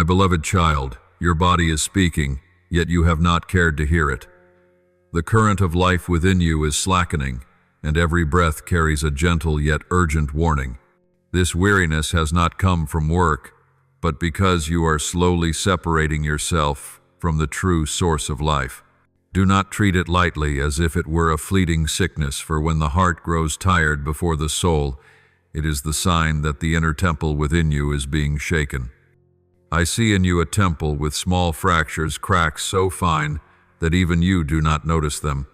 My beloved child, your body is speaking, yet you have not cared to hear it. The current of life within you is slackening, and every breath carries a gentle yet urgent warning. This weariness has not come from work, but because you are slowly separating yourself from the true source of life. Do not treat it lightly as if it were a fleeting sickness, for when the heart grows tired before the soul, it is the sign that the inner temple within you is being shaken. I see in you a temple with small fractures, cracks so fine that even you do not notice them.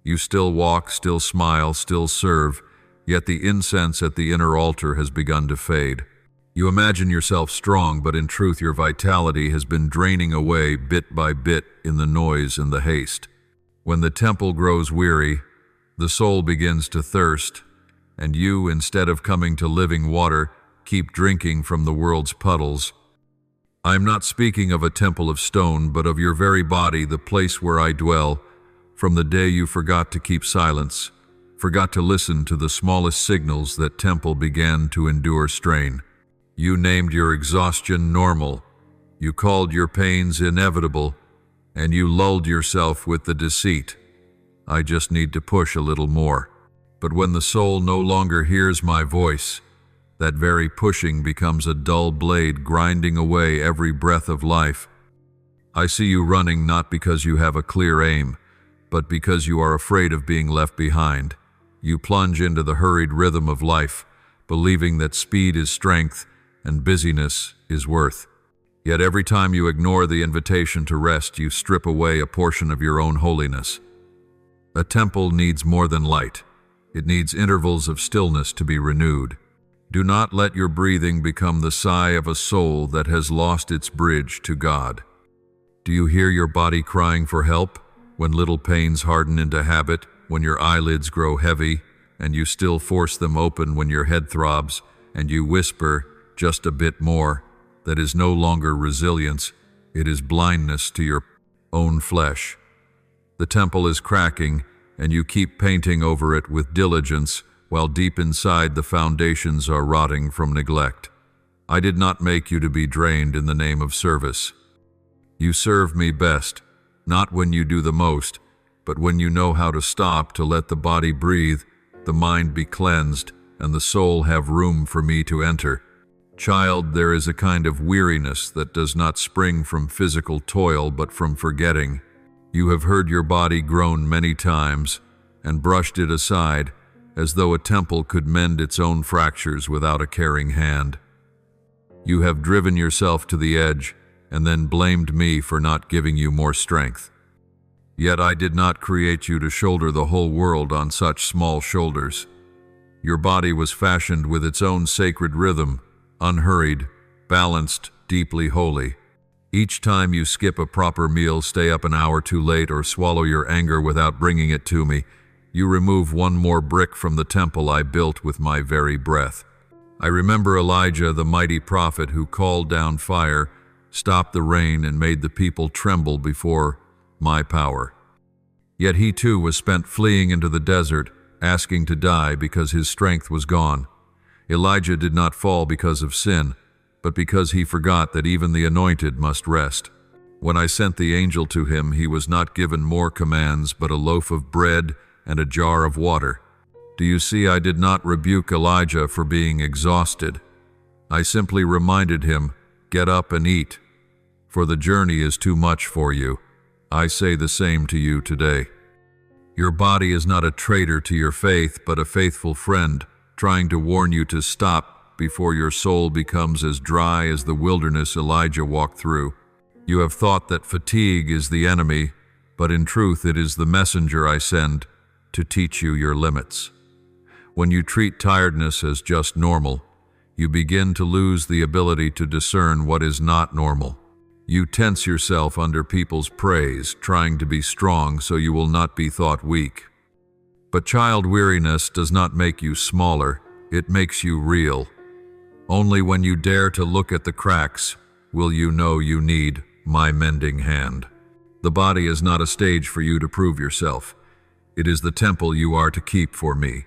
You still walk, still smile, still serve, yet the incense at the inner altar has begun to fade. You imagine yourself strong, but in truth your vitality has been draining away bit by bit in the noise and the haste. When the temple grows weary, the soul begins to thirst, and you, instead of coming to living water, keep drinking from the world's puddles. I am not speaking of a temple of stone, but of your very body, the place where I dwell, from the day you forgot to keep silence, forgot to listen to the smallest signals that temple began to endure strain. You named your exhaustion normal, you called your pains inevitable, and you lulled yourself with the deceit, I just need to push a little more. But when the soul no longer hears my voice, that very pushing becomes a dull blade grinding away every breath of life. I see you running not because you have a clear aim, but because you are afraid of being left behind. You plunge into the hurried rhythm of life, believing that speed is strength and busyness is worth. Yet every time you ignore the invitation to rest, you strip away a portion of your own holiness. A temple needs more than light. It needs intervals of stillness to be renewed. Do not let your breathing become the sigh of a soul that has lost its bridge to God. Do you hear your body crying for help when little pains harden into habit, when your eyelids grow heavy and you still force them open, when your head throbs and you whisper, just a bit more? That is no longer resilience, it is blindness to your own flesh. The temple is cracking, and you keep painting over it with diligence, while deep inside the foundations are rotting from neglect. I did not make you to be drained in the name of service. You serve me best, not when you do the most, but when you know how to stop, to let the body breathe, the mind be cleansed, and the soul have room for me to enter. Child, there is a kind of weariness that does not spring from physical toil, but from forgetting. You have heard your body groan many times and brushed it aside, as though a temple could mend its own fractures without a caring hand. You have driven yourself to the edge and then blamed me for not giving you more strength. Yet I did not create you to shoulder the whole world on such small shoulders. Your body was fashioned with its own sacred rhythm, unhurried, balanced, deeply holy. Each time you skip a proper meal, stay up an hour too late, or swallow your anger without bringing it to me, you remove one more brick from the temple I built with my very breath. I remember Elijah, the mighty prophet who called down fire, stopped the rain, and made the people tremble before my power. Yet he too was spent fleeing into the desert, asking to die because his strength was gone. Elijah did not fall because of sin, but because he forgot that even the anointed must rest. When I sent the angel to him, he was not given more commands, but a loaf of bread and a jar of water. Do you see, I did not rebuke Elijah for being exhausted. I simply reminded him, get up and eat, for the journey is too much for you. I say the same to you today. Your body is not a traitor to your faith, but a faithful friend, trying to warn you to stop before your soul becomes as dry as the wilderness Elijah walked through. You have thought that fatigue is the enemy, but in truth it is the messenger I send to teach you your limits. When you treat tiredness as just normal, you begin to lose the ability to discern what is not normal. You tense yourself under people's praise, trying to be strong so you will not be thought weak. But child, weariness does not make you smaller, it makes you real. Only when you dare to look at the cracks will you know you need my mending hand. The body is not a stage for you to prove yourself. It is the temple you are to keep for me.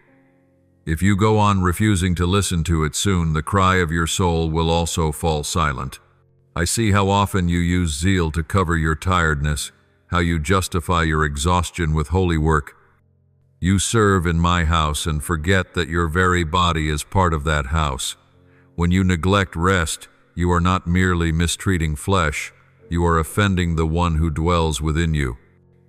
If you go on refusing to listen to it, soon the cry of your soul will also fall silent. I see how often you use zeal to cover your tiredness, how you justify your exhaustion with holy work. You serve in my house and forget that your very body is part of that house. When you neglect rest, you are not merely mistreating flesh, you are offending the one who dwells within you.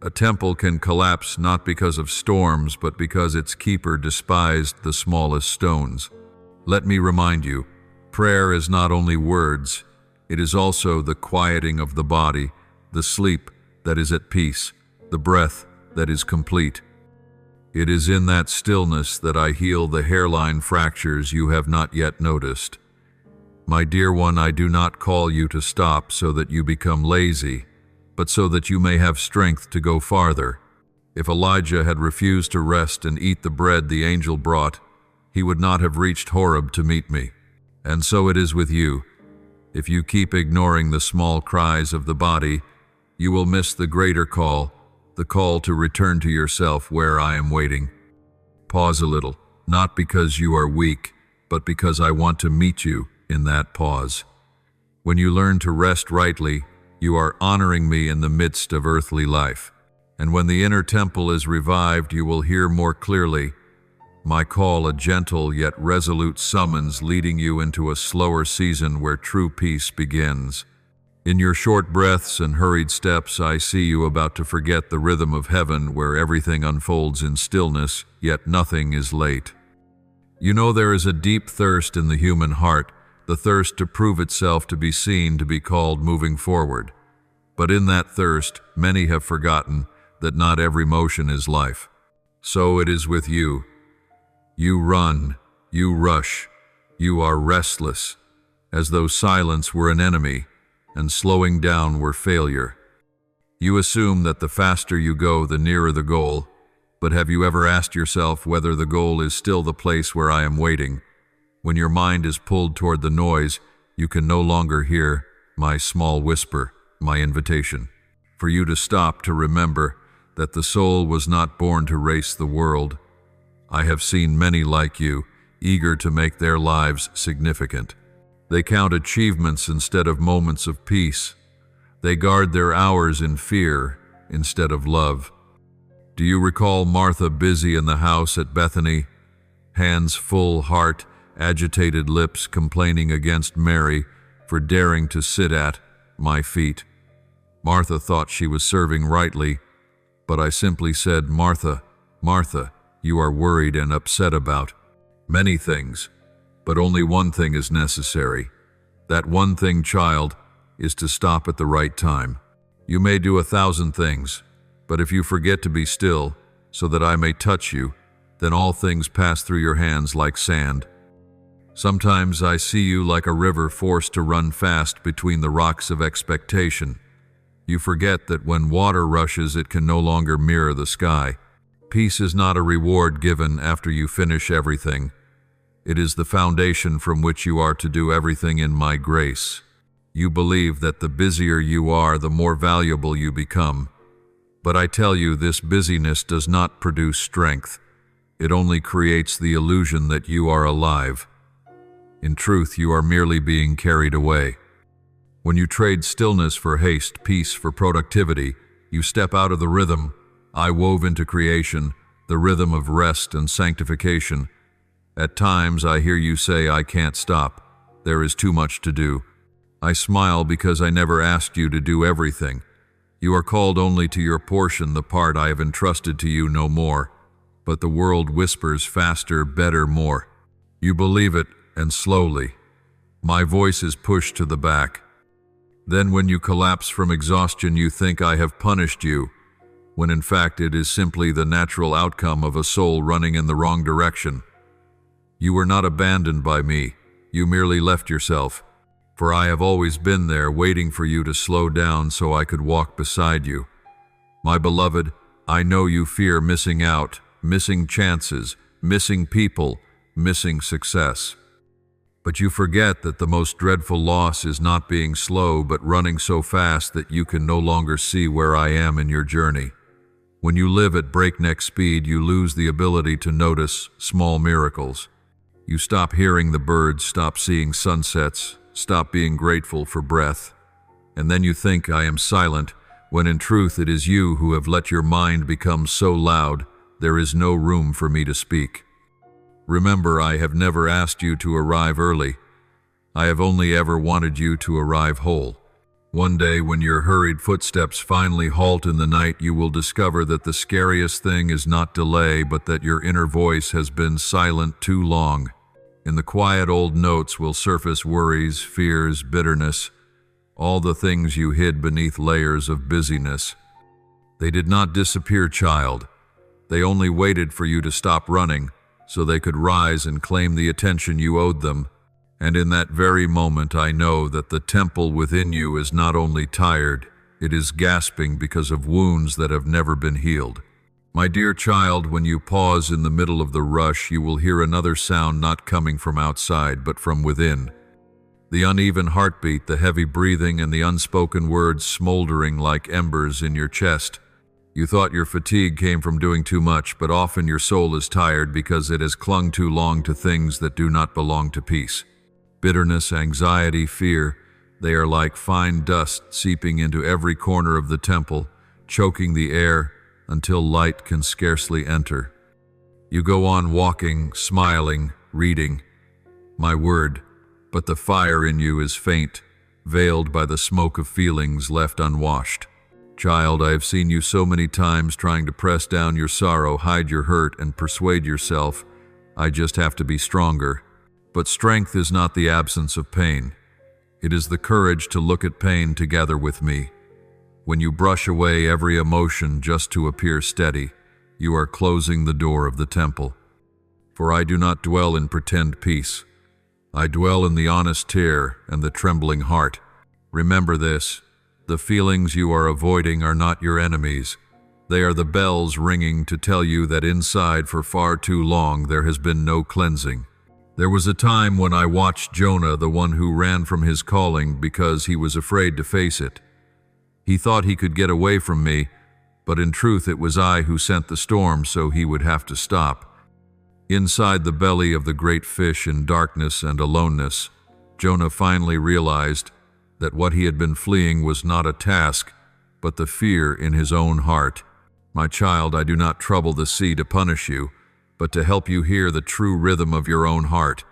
A temple can collapse not because of storms, but because its keeper despised the smallest stones. Let me remind you, prayer is not only words, it is also the quieting of the body, the sleep that is at peace, the breath that is complete. It is in that stillness that I heal the hairline fractures you have not yet noticed. My dear one, I do not call you to stop so that you become lazy, but so that you may have strength to go farther. If Elijah had refused to rest and eat the bread the angel brought, he would not have reached Horeb to meet me. And so it is with you. If you keep ignoring the small cries of the body, you will miss the greater call, the call to return to yourself where I am waiting. Pause a little, not because you are weak, but because I want to meet you in that pause. When you learn to rest rightly, you are honoring me in the midst of earthly life. And when the inner temple is revived, you will hear more clearly my call, a gentle yet resolute summons leading you into a slower season where true peace begins. In your short breaths and hurried steps, I see you about to forget the rhythm of heaven where everything unfolds in stillness, yet nothing is late. You know there is a deep thirst in the human heart, the thirst to prove itself, to be seen, to be called moving forward. But in that thirst, many have forgotten that not every motion is life. So it is with you. You run, you rush, you are restless, as though silence were an enemy and slowing down were failure. You assume that the faster you go, the nearer the goal, but have you ever asked yourself whether the goal is still the place where I am waiting? When your mind is pulled toward the noise, you can no longer hear my small whisper, my invitation, for you to stop, to remember that the soul was not born to race the world. I have seen many like you, eager to make their lives significant. They count achievements instead of moments of peace. They guard their hours in fear instead of love. Do you recall Martha busy in the house at Bethany? Hands full, heart, agitated lips complaining against Mary for daring to sit at my feet. Martha thought she was serving rightly, but I simply said, Martha, Martha, you are worried and upset about many things, but only one thing is necessary. That one thing, child, is to stop at the right time. You may do 1,000 things, but if you forget to be still so that I may touch you, then all things pass through your hands like sand. Sometimes I see you like a river forced to run fast between the rocks of expectation. You forget that when water rushes, it can no longer mirror the sky. Peace is not a reward given after you finish everything. It is the foundation from which you are to do everything in my grace. You believe that the busier you are, the more valuable you become. But I tell you, this busyness does not produce strength. It only creates the illusion that you are alive. In truth, you are merely being carried away. When you trade stillness for haste, peace for productivity, you step out of the rhythm I wove into creation, the rhythm of rest and sanctification. At times I hear you say, I can't stop. There is too much to do. I smile because I never asked you to do everything. You are called only to your portion, the part I have entrusted to you, no more. But the world whispers faster, better, more. You believe it, and slowly. My voice is pushed to the back. Then when you collapse from exhaustion, you think I have punished you, when in fact it is simply the natural outcome of a soul running in the wrong direction. You were not abandoned by me, you merely left yourself, for I have always been there waiting for you to slow down so I could walk beside you. My beloved, I know you fear missing out, missing chances, missing people, missing success. But you forget that the most dreadful loss is not being slow, but running so fast that you can no longer see where I am in your journey. When you live at breakneck speed, you lose the ability to notice small miracles. You stop hearing the birds, stop seeing sunsets, stop being grateful for breath. And then you think I am silent, when in truth it is you who have let your mind become so loud there is no room for me to speak. Remember, I have never asked you to arrive early. I have only ever wanted you to arrive whole. One day, when your hurried footsteps finally halt in the night, you will discover that the scariest thing is not delay, but that your inner voice has been silent too long. In the quiet old notes will surface worries, fears, bitterness, all the things you hid beneath layers of busyness. They did not disappear, child. They only waited for you to stop running, so they could rise and claim the attention you owed them. And in that very moment, I know that the temple within you is not only tired, it is gasping because of wounds that have never been healed. My dear child, when you pause in the middle of the rush, you will hear another sound not coming from outside, but from within. The uneven heartbeat, the heavy breathing, and the unspoken words smoldering like embers in your chest. You thought your fatigue came from doing too much, but often your soul is tired because it has clung too long to things that do not belong to peace. Bitterness, anxiety, fear, they are like fine dust seeping into every corner of the temple, choking the air until light can scarcely enter. You go on walking, smiling, reading, my word, but the fire in you is faint, veiled by the smoke of feelings left unwashed. Child, I have seen you so many times trying to press down your sorrow, hide your hurt, and persuade yourself, I just have to be stronger. But strength is not the absence of pain. It is the courage to look at pain together with me. When you brush away every emotion just to appear steady, you are closing the door of the temple. For I do not dwell in pretend peace. I dwell in the honest tear and the trembling heart. Remember this, the feelings you are avoiding are not your enemies. They are the bells ringing to tell you that inside for far too long there has been no cleansing. There was a time when I watched Jonah, the one who ran from his calling because he was afraid to face it. He thought he could get away from me, but in truth it was I who sent the storm so he would have to stop. Inside the belly of the great fish in darkness and aloneness, Jonah finally realized that what he had been fleeing was not a task, but the fear in his own heart. My child, I do not trouble the sea to punish you, but to help you hear the true rhythm of your own heart.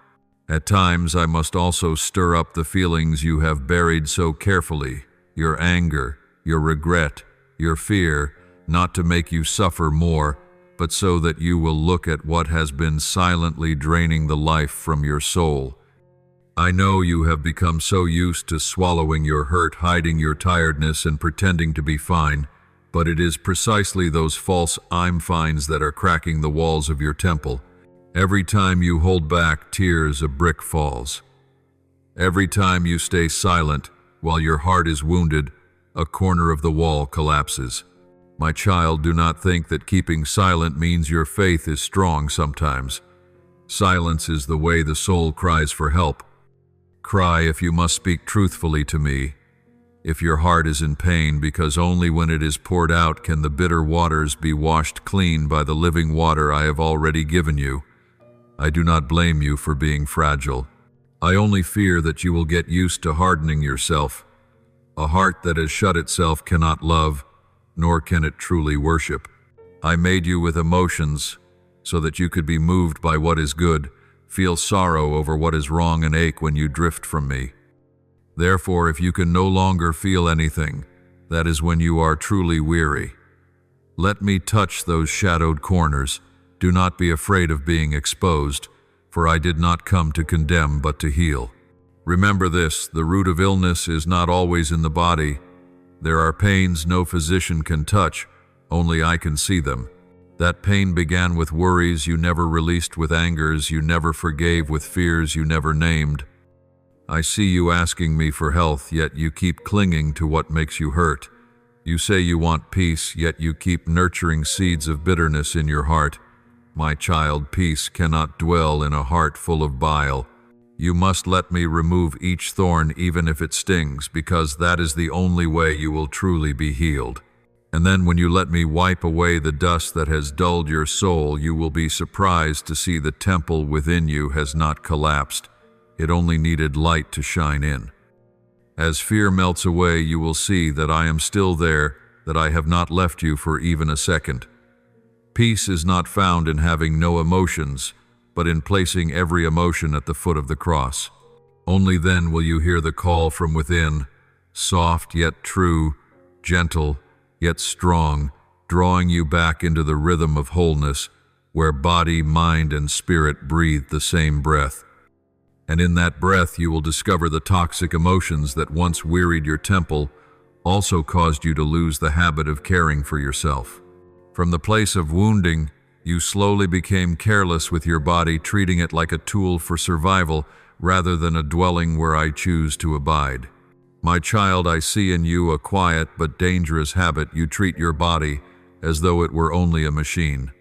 At times I must also stir up the feelings you have buried so carefully, your anger, your regret, your fear, not to make you suffer more, but so that you will look at what has been silently draining the life from your soul. I know you have become so used to swallowing your hurt, hiding your tiredness, and pretending to be fine, but it is precisely those false I'm fines that are cracking the walls of your temple. Every time you hold back tears, a brick falls. Every time you stay silent while your heart is wounded, a corner of the wall collapses. My child, do not think that keeping silent means your faith is strong sometimes. Silence is the way the soul cries for help. Cry if you must speak truthfully to me. If your heart is in pain, because only when it is poured out can the bitter waters be washed clean by the living water I have already given you. I do not blame you for being fragile. I only fear that you will get used to hardening yourself. A heart that has shut itself cannot love, nor can it truly worship. I made you with emotions so that you could be moved by what is good, feel sorrow over what is wrong, and ache when you drift from me. Therefore, if you can no longer feel anything, that is when you are truly weary. Let me touch those shadowed corners. Do not be afraid of being exposed, for I did not come to condemn but to heal. Remember this, the root of illness is not always in the body. There are pains no physician can touch, only I can see them. That pain began with worries you never released, with angers you never forgave, with fears you never named. I see you asking me for health, yet you keep clinging to what makes you hurt. You say you want peace, yet you keep nurturing seeds of bitterness in your heart. My child, peace cannot dwell in a heart full of bile. You must let me remove each thorn, even if it stings, because that is the only way you will truly be healed. And then when you let me wipe away the dust that has dulled your soul, you will be surprised to see the temple within you has not collapsed. It only needed light to shine in. As fear melts away, you will see that I am still there, that I have not left you for even a second. Peace is not found in having no emotions, but in placing every emotion at the foot of the cross. Only then will you hear the call from within, soft yet true, gentle yet strong, drawing you back into the rhythm of wholeness, where body, mind, and spirit breathe the same breath. And in that breath you will discover the toxic emotions that once wearied your temple, also caused you to lose the habit of caring for yourself. From the place of wounding, you slowly became careless with your body, treating it like a tool for survival rather than a dwelling where I choose to abide. My child, I see in you a quiet but dangerous habit. You treat your body as though it were only a machine.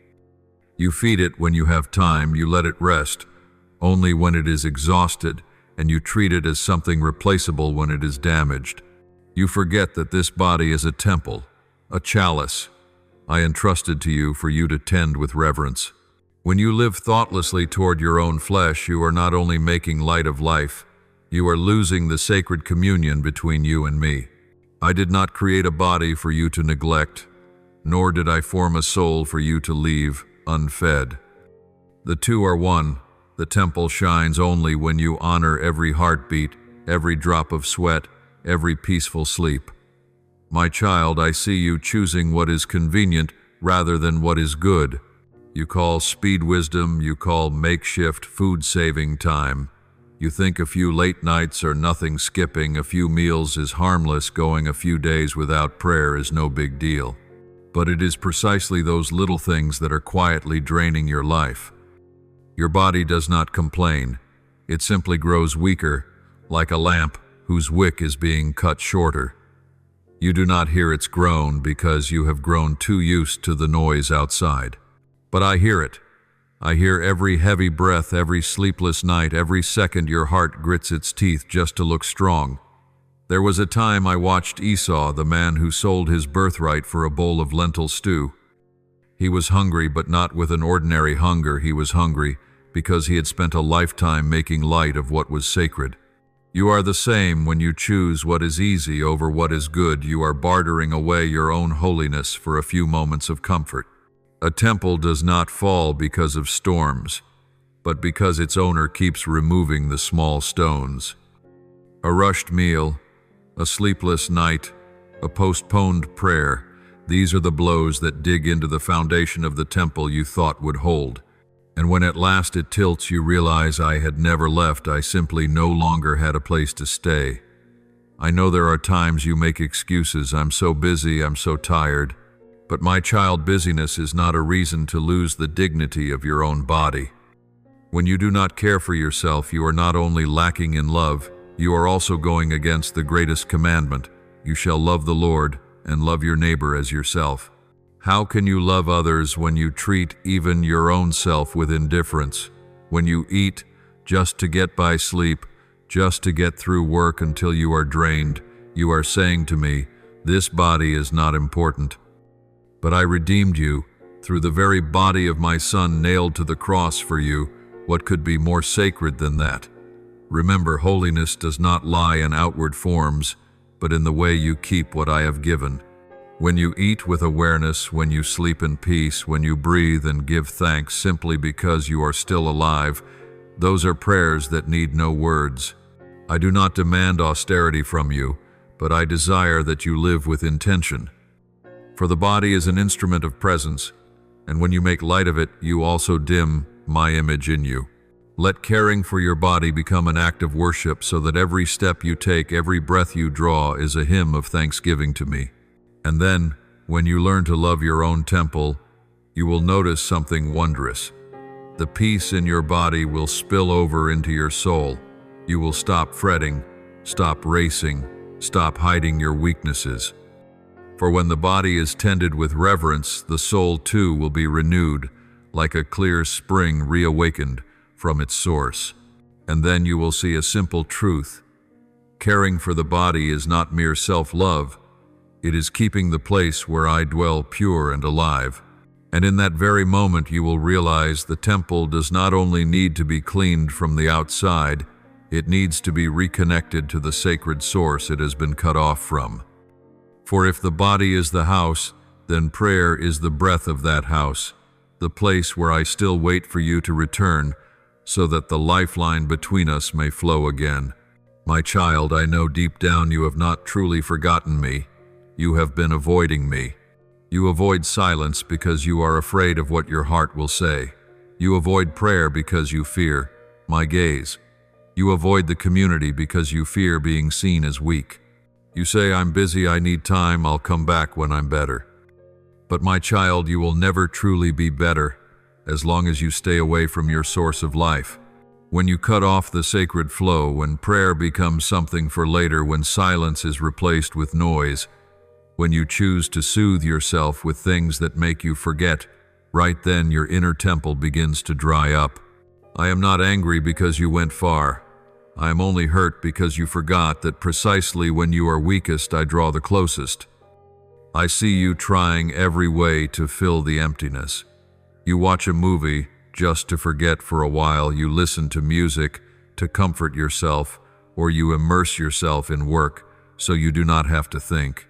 You feed it when you have time, you let it rest only when it is exhausted, and you treat it as something replaceable when it is damaged. You forget that this body is a temple, a chalice I entrusted to you for you to tend with reverence. When you live thoughtlessly toward your own flesh, you are not only making light of life, you are losing the sacred communion between you and me. I did not create a body for you to neglect, nor did I form a soul for you to leave unfed. The two are one. The temple shines only when you honor every heartbeat, every drop of sweat, every peaceful sleep. My child, I see you choosing what is convenient rather than what is good. You call speed wisdom, you call makeshift food-saving time. You think a few late nights are nothing, skipping a few meals is harmless, going a few days without prayer is no big deal. But it is precisely those little things that are quietly draining your life. Your body does not complain. It simply grows weaker, like a lamp whose wick is being cut shorter. You do not hear its groan because you have grown too used to the noise outside. But I hear it. I hear every heavy breath, every sleepless night, every second your heart grits its teeth just to look strong. There was a time I watched Esau, the man who sold his birthright for a bowl of lentil stew. He was hungry, but not with an ordinary hunger. He was hungry because he had spent a lifetime making light of what was sacred. You are the same when you choose what is easy over what is good. You are bartering away your own holiness for a few moments of comfort. A temple does not fall because of storms, but because its owner keeps removing the small stones. A rushed meal, a sleepless night, a postponed prayer, these are the blows that dig into the foundation of the temple you thought would hold. And when at last it tilts, you realize I had never left. I simply no longer had a place to stay. I know there are times you make excuses. I'm so busy, I'm so tired. But my child, busyness is not a reason to lose the dignity of your own body. When you do not care for yourself, you are not only lacking in love, you are also going against the greatest commandment. You shall love the Lord and love your neighbor as yourself. How can you love others when you treat even your own self with indifference? When you eat just to get by, sleep just to get through work until you are drained, you are saying to me, this body is not important. But I redeemed you through the very body of my Son nailed to the cross for you. What could be more sacred than that? Remember, holiness does not lie in outward forms, but in the way you keep what I have given. When you eat with awareness, when you sleep in peace, when you breathe and give thanks simply because you are still alive, those are prayers that need no words. I do not demand austerity from you, but I desire that you live with intention. For the body is an instrument of presence, and when you make light of it, you also dim my image in you. Let caring for your body become an act of worship so that every step you take, every breath you draw is a hymn of thanksgiving to me. And then, when you learn to love your own temple, you will notice something wondrous. The peace in your body will spill over into your soul. You will stop fretting, stop racing, stop hiding your weaknesses. For when the body is tended with reverence, the soul too will be renewed, like a clear spring reawakened from its source. And then you will see a simple truth. Caring for the body is not mere self-love. It is keeping the place where I dwell pure and alive. And in that very moment you will realize the temple does not only need to be cleaned from the outside, It needs to be reconnected to the sacred source it has been cut off from. For if the body is the house, then prayer is the breath of that house, the place where I still wait for you to return, so that the lifeline between us may flow again. My child, I know deep down you have not truly forgotten me. You have been avoiding me. You avoid silence because you are afraid of what your heart will say. You avoid prayer because you fear my gaze. You avoid the community because you fear being seen as weak. You say, I'm busy, I need time, I'll come back when I'm better. But my child, you will never truly be better as long as you stay away from your source of life. When you cut off the sacred flow, when prayer becomes something for later, when silence is replaced with noise, when you choose to soothe yourself with things that make you forget, right then your inner temple begins to dry up. I am not angry because you went far. I am only hurt because you forgot that precisely when you are weakest, I draw the closest. I see you trying every way to fill the emptiness. You watch a movie just to forget for a while. You listen to music to comfort yourself, or you immerse yourself in work so you do not have to think.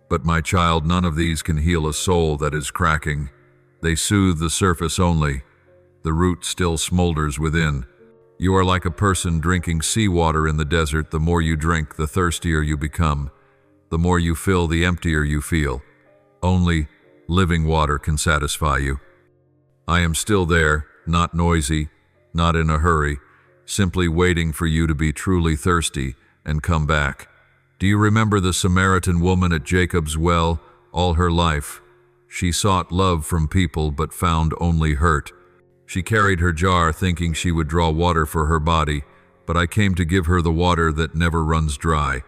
But my child, none of these can heal a soul that is cracking. They soothe the surface only. The root still smolders within. You are like a person drinking seawater in the desert. The more you drink, the thirstier you become. The more you fill, the emptier you feel. Only living water can satisfy you. I am still there, not noisy, not in a hurry, simply waiting for you to be truly thirsty and come back. Do you remember the Samaritan woman at Jacob's well? All her life, she sought love from people but found only hurt. She carried her jar thinking she would draw water for her body, but I came to give her the water that never runs dry.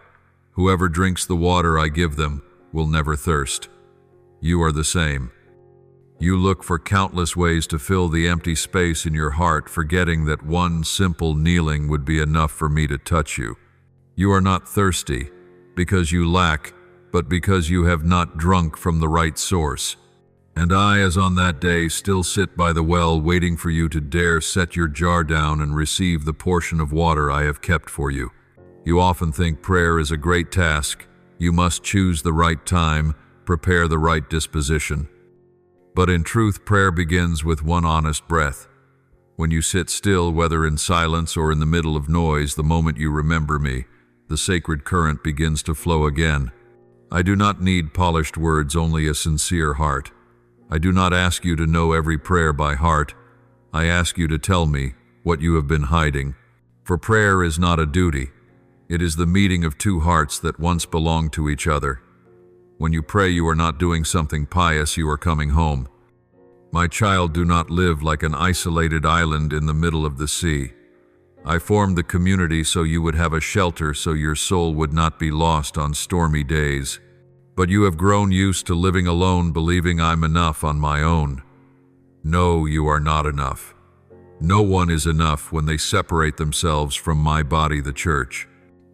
Whoever drinks the water I give them will never thirst. You are the same. You look for countless ways to fill the empty space in your heart, forgetting that one simple kneeling would be enough for me to touch you. You are not thirsty because you lack, but because you have not drunk from the right source. And I, as on that day, still sit by the well waiting for you to dare set your jar down and receive the portion of water I have kept for you. You often think prayer is a great task. You must choose the right time, prepare the right disposition. But in truth, prayer begins with one honest breath. When you sit still, whether in silence or in the middle of noise, the moment you remember me, the sacred current begins to flow again. I do not need polished words, only a sincere heart. I do not ask you to know every prayer by heart. I ask you to tell me what you have been hiding. For prayer is not a duty. It is the meeting of two hearts that once belonged to each other. When you pray, you are not doing something pious, you are coming home. My child, do not live like an isolated island in the middle of the sea. I formed the community so you would have a shelter, so your soul would not be lost on stormy days. But you have grown used to living alone, believing I'm enough on my own. No, you are not enough. No one is enough when they separate themselves from my body, the church.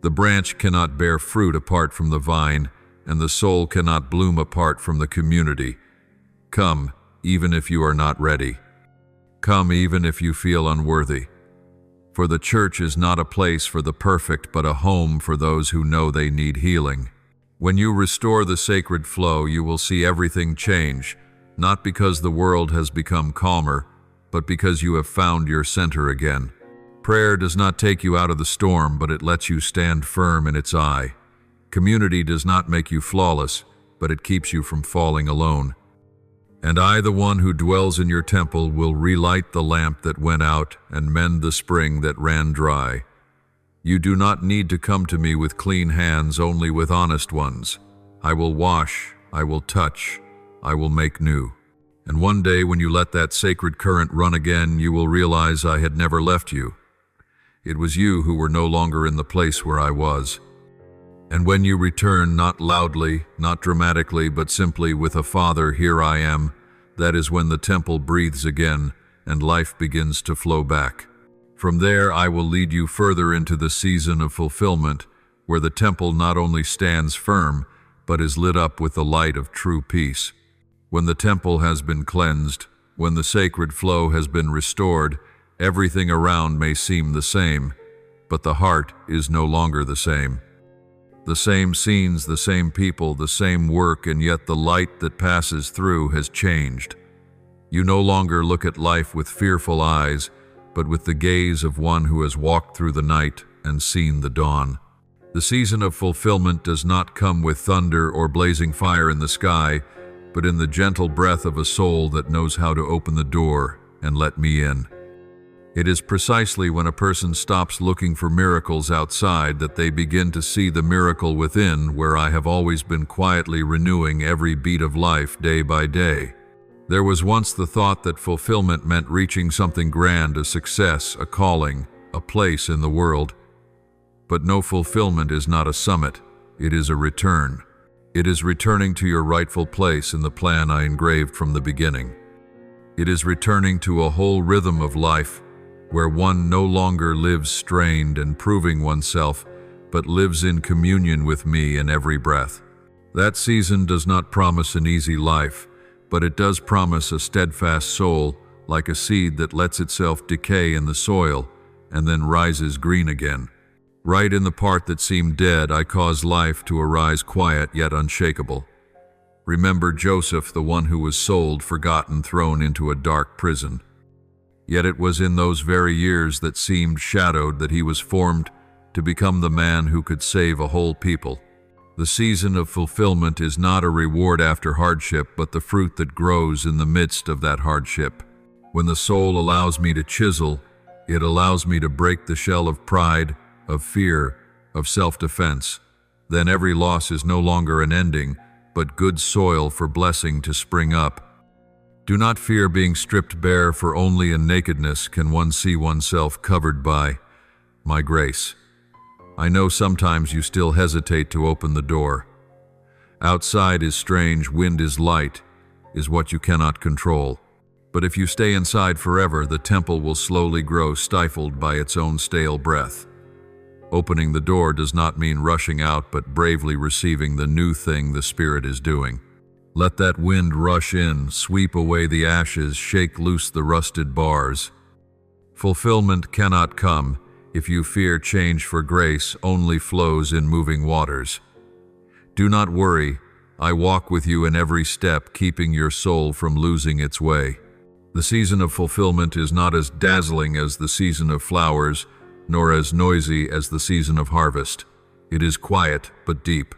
The branch cannot bear fruit apart from the vine, and the soul cannot bloom apart from the community. Come, even if you are not ready. Come, even if you feel unworthy. For the church is not a place for the perfect, but a home for those who know they need healing. When you restore the sacred flow, you will see everything change, not because the world has become calmer, but because you have found your center again. Prayer does not take you out of the storm, but it lets you stand firm in its eye. Community does not make you flawless, but it keeps you from falling alone. And I, the one who dwells in your temple, will relight the lamp that went out and mend the spring that ran dry. You do not need to come to me with clean hands, only with honest ones. I will wash, I will touch, I will make new. And one day when you let that sacred current run again, you will realize I had never left you. It was you who were no longer in the place where I was. And when you return, not loudly, not dramatically, but simply with a Father, here I am, that is when the temple breathes again and life begins to flow back. From there, I will lead you further into the season of fulfillment, where the temple not only stands firm, but is lit up with the light of true peace. When the temple has been cleansed, when the sacred flow has been restored, everything around may seem the same, but the heart is no longer the same. The same scenes, the same people, the same work, and yet the light that passes through has changed. You no longer look at life with fearful eyes, but with the gaze of one who has walked through the night and seen the dawn. The season of fulfillment does not come with thunder or blazing fire in the sky, but in the gentle breath of a soul that knows how to open the door and let me in. It is precisely when a person stops looking for miracles outside that they begin to see the miracle within, where I have always been quietly renewing every beat of life day by day. There was once the thought that fulfillment meant reaching something grand, a success, a calling, a place in the world. But no, fulfillment is not a summit, it is a return. It is returning to your rightful place in the plan I engraved from the beginning. It is returning to a whole rhythm of life, where one no longer lives strained and proving oneself, but lives in communion with me in every breath. That season does not promise an easy life, but it does promise a steadfast soul, like a seed that lets itself decay in the soil and then rises green again. Right in the part that seemed dead, I cause life to arise quiet yet unshakable. Remember Joseph, the one who was sold, forgotten, thrown into a dark prison. Yet it was in those very years that seemed shadowed that he was formed to become the man who could save a whole people. The season of fulfillment is not a reward after hardship, but the fruit that grows in the midst of that hardship. When the soul allows me to chisel, it allows me to break the shell of pride, of fear, of self-defense. Then every loss is no longer an ending, but good soil for blessing to spring up. Do not fear being stripped bare, for only in nakedness can one see oneself covered by my grace. I know sometimes you still hesitate to open the door. Outside is strange, wind is light, is what you cannot control. But if you stay inside forever, the temple will slowly grow, stifled by its own stale breath. Opening the door does not mean rushing out, but bravely receiving the new thing the Spirit is doing. Let that wind rush in, sweep away the ashes, shake loose the rusted bars. Fulfillment cannot come if you fear change, for grace only flows in moving waters. Do not worry, I walk with you in every step, keeping your soul from losing its way. The season of fulfillment is not as dazzling as the season of flowers, nor as noisy as the season of harvest. It is quiet but deep.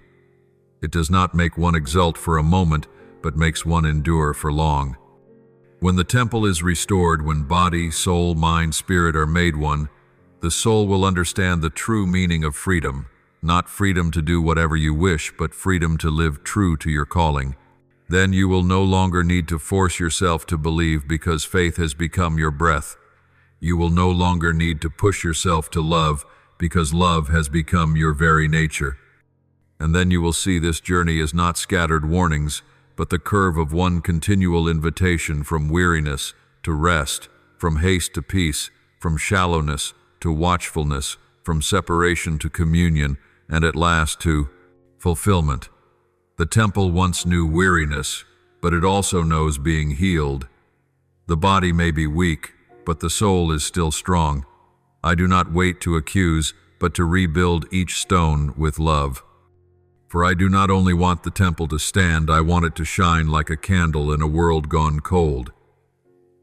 It does not make one exult for a moment, but makes one endure for long. When the temple is restored, when body, soul, mind, spirit are made one, the soul will understand the true meaning of freedom, not freedom to do whatever you wish, but freedom to live true to your calling. Then you will no longer need to force yourself to believe, because faith has become your breath. You will no longer need to push yourself to love, because love has become your very nature. And then you will see this journey is not scattered warnings, but the curve of one continual invitation, from weariness to rest, from haste to peace, from shallowness to watchfulness, from separation to communion, and at last to fulfillment. The temple once knew weariness, but it also knows being healed. The body may be weak, but the soul is still strong. I do not wait to accuse, but to rebuild each stone with love. For I do not only want the temple to stand, I want it to shine like a candle in a world gone cold.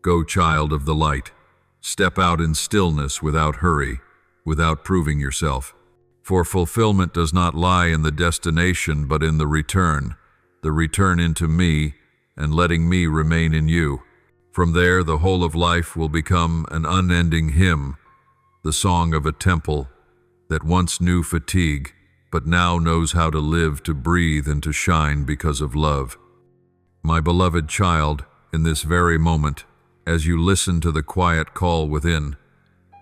Go, child of the light. Step out in stillness, without hurry, without proving yourself. For fulfillment does not lie in the destination, but in the return into me, and letting me remain in you. From there, the whole of life will become an unending hymn, the song of a temple that once knew fatigue, but now knows how to live, to breathe, and to shine because of love. My beloved child, in this very moment, as you listen to the quiet call within,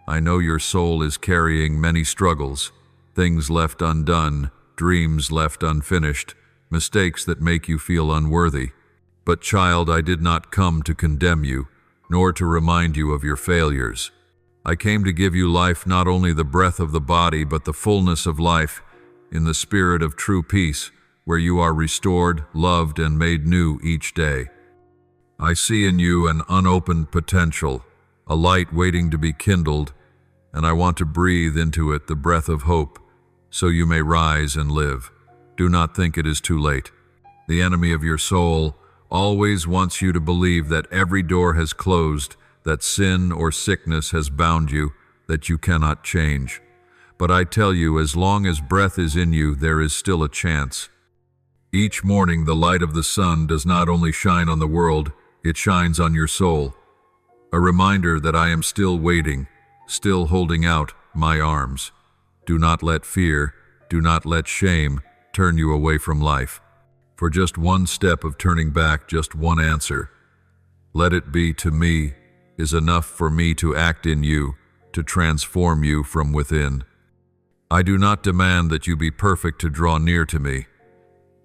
I know your soul is carrying many struggles, things left undone, dreams left unfinished, mistakes that make you feel unworthy. But child, I did not come to condemn you, nor to remind you of your failures. I came to give you life, not only the breath of the body, but the fullness of life, in the spirit of true peace, where you are restored, loved, and made new each day. I see in you an unopened potential, a light waiting to be kindled, and I want to breathe into it the breath of hope, so you may rise and live. Do not think it is too late. The enemy of your soul always wants you to believe that every door has closed, that sin or sickness has bound you, that you cannot change. But I tell you, as long as breath is in you, there is still a chance. Each morning the light of the sun does not only shine on the world, it shines on your soul. A reminder that I am still waiting, still holding out my arms. Do not let fear, do not let shame turn you away from life. For just one step of turning back, just one answer, let it be to me, is enough for me to act in you, to transform you from within. I do not demand that you be perfect to draw near to me.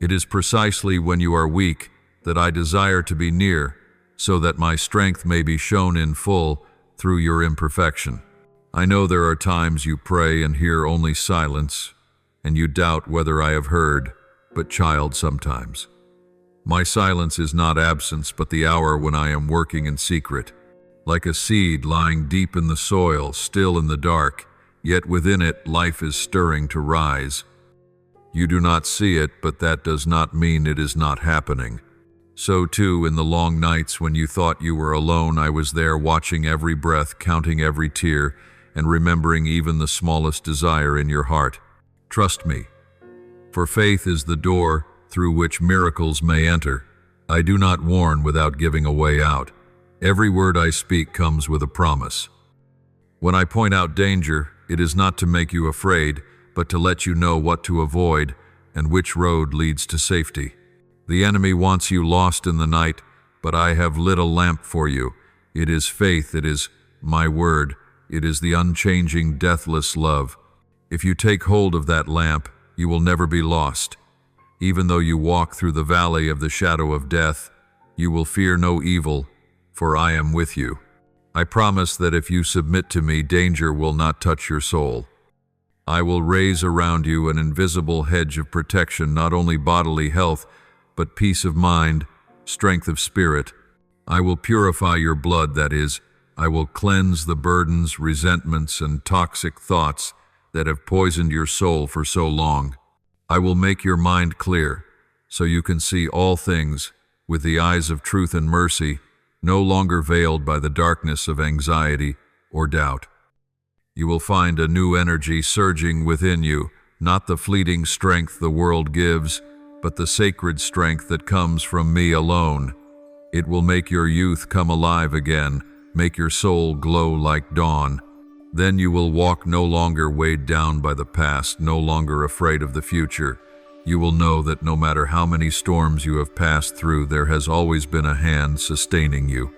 It is precisely when you are weak that I desire to be near, so that my strength may be shown in full through your imperfection. I know there are times you pray and hear only silence, and you doubt whether I have heard, but child, sometimes. My silence is not absence, but the hour when I am working in secret. Like a seed lying deep in the soil, still in the dark, yet within it life is stirring to rise. You do not see it, but that does not mean it is not happening. So too, in the long nights when you thought you were alone, I was there watching every breath, counting every tear, and remembering even the smallest desire in your heart. Trust me, for faith is the door through which miracles may enter. I do not warn without giving a way out. Every word I speak comes with a promise. When I point out danger, it is not to make you afraid, but to let you know what to avoid and which road leads to safety. The enemy wants you lost in the night, but I have lit a lamp for you. It is faith, it is my word, it is the unchanging, deathless love. If you take hold of that lamp, you will never be lost. Even though you walk through the valley of the shadow of death, you will fear no evil, for I am with you. I promise that if you submit to me, danger will not touch your soul. I will raise around you an invisible hedge of protection, not only bodily health, but peace of mind, strength of spirit. I will purify your blood, that is, I will cleanse the burdens, resentments, and toxic thoughts that have poisoned your soul for so long. I will make your mind clear, so you can see all things with the eyes of truth and mercy, no longer veiled by the darkness of anxiety or doubt. You will find a new energy surging within you, not the fleeting strength the world gives, but the sacred strength that comes from me alone. It will make your youth come alive again, make your soul glow like dawn. Then you will walk no longer weighed down by the past, no longer afraid of the future. You will know that no matter how many storms you have passed through, there has always been a hand sustaining you.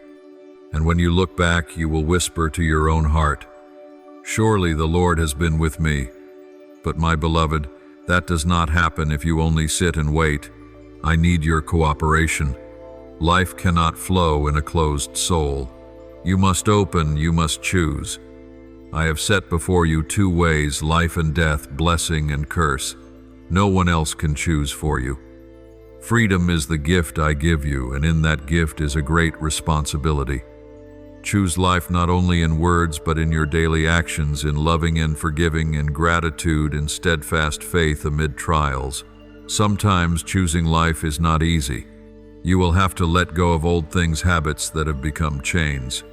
And when you look back, you will whisper to your own heart, "Surely the Lord has been with me." But my beloved, that does not happen if you only sit and wait. I need your cooperation. Life cannot flow in a closed soul. You must open, you must choose. I have set before you two ways, life and death, blessing and curse. No one else can choose for you. Freedom is the gift I give you, and in that gift is a great responsibility. Choose life not only in words, but in your daily actions, in loving and forgiving, in gratitude and steadfast faith amid trials. Sometimes choosing life is not easy. You will have to let go of old things, habits that have become chains.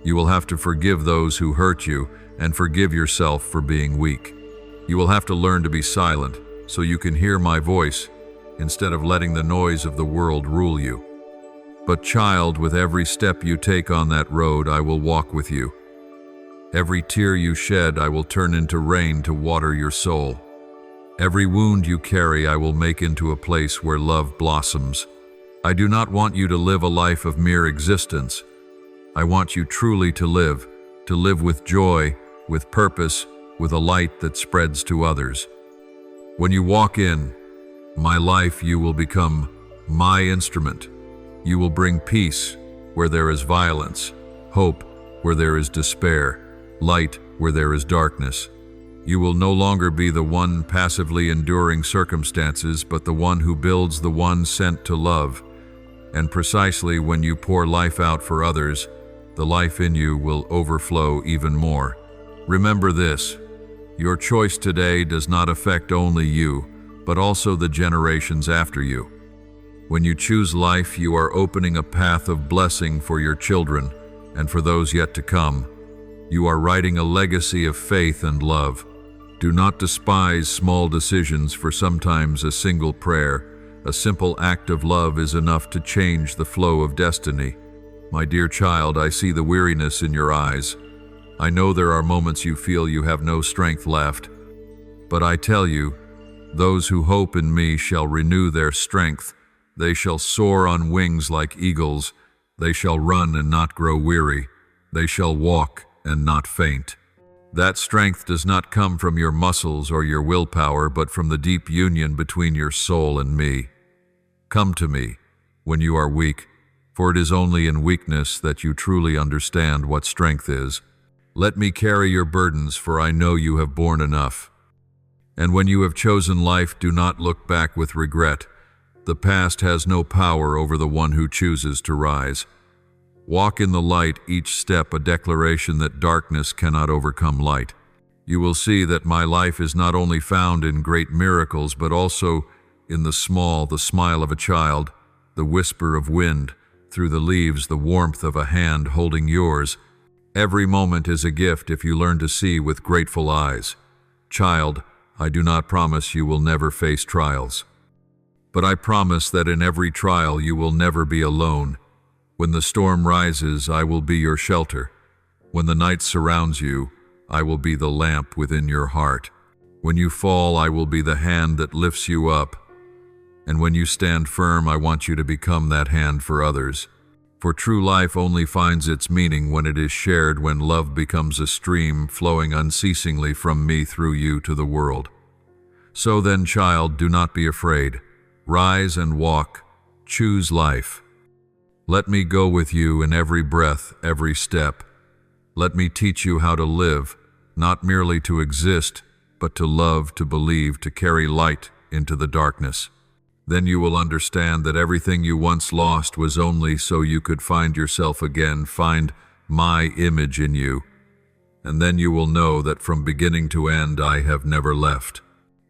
You will have to forgive those who hurt you and forgive yourself for being weak. You will have to learn to be silent so you can hear my voice instead of letting the noise of the world rule you. But child, with every step you take on that road, I will walk with you. Every tear you shed, I will turn into rain to water your soul. Every wound you carry, I will make into a place where love blossoms. I do not want you to live a life of mere existence. I want you truly to live with joy, with purpose, with a light that spreads to others. When you walk in my life, you will become my instrument. You will bring peace where there is violence, hope where there is despair, light where there is darkness. You will no longer be the one passively enduring circumstances, but the one who builds, the one sent to love. And precisely when you pour life out for others, the life in you will overflow even more. Remember this: your choice today does not affect only you, but also the generations after you. When you choose life, you are opening a path of blessing for your children and for those yet to come. You are writing a legacy of faith and love. Do not despise small decisions, for sometimes a single prayer, a simple act of love is enough to change the flow of destiny. My dear child, I see the weariness in your eyes. I know there are moments you feel you have no strength left. But I tell you, those who hope in me shall renew their strength. They shall soar on wings like eagles. They shall run and not grow weary. They shall walk and not faint. That strength does not come from your muscles or your willpower, but from the deep union between your soul and me. Come to me when you are weak, for it is only in weakness that you truly understand what strength is. Let me carry your burdens, for I know you have borne enough. And when you have chosen life, do not look back with regret. The past has no power over the one who chooses to rise. Walk in the light, each step a declaration that darkness cannot overcome light. You will see that my life is not only found in great miracles, but also in the small, the smile of a child, the whisper of wind, through the leaves, the warmth of a hand holding yours. Every moment is a gift if you learn to see with grateful eyes. Child, I do not promise you will never face trials. But I promise that in every trial you will never be alone. When the storm rises, I will be your shelter. When the night surrounds you, I will be the lamp within your heart. When you fall, I will be the hand that lifts you up. And when you stand firm, I want you to become that hand for others. For true life only finds its meaning when it is shared, when love becomes a stream flowing unceasingly from me through you to the world. So then, child, do not be afraid. Rise and walk. Choose life. Let me go with you in every breath, every step. Let me teach you how to live, not merely to exist, but to love, to believe, to carry light into the darkness. Then you will understand that everything you once lost was only so you could find yourself again, find my image in you. And then you will know that from beginning to end I have never left.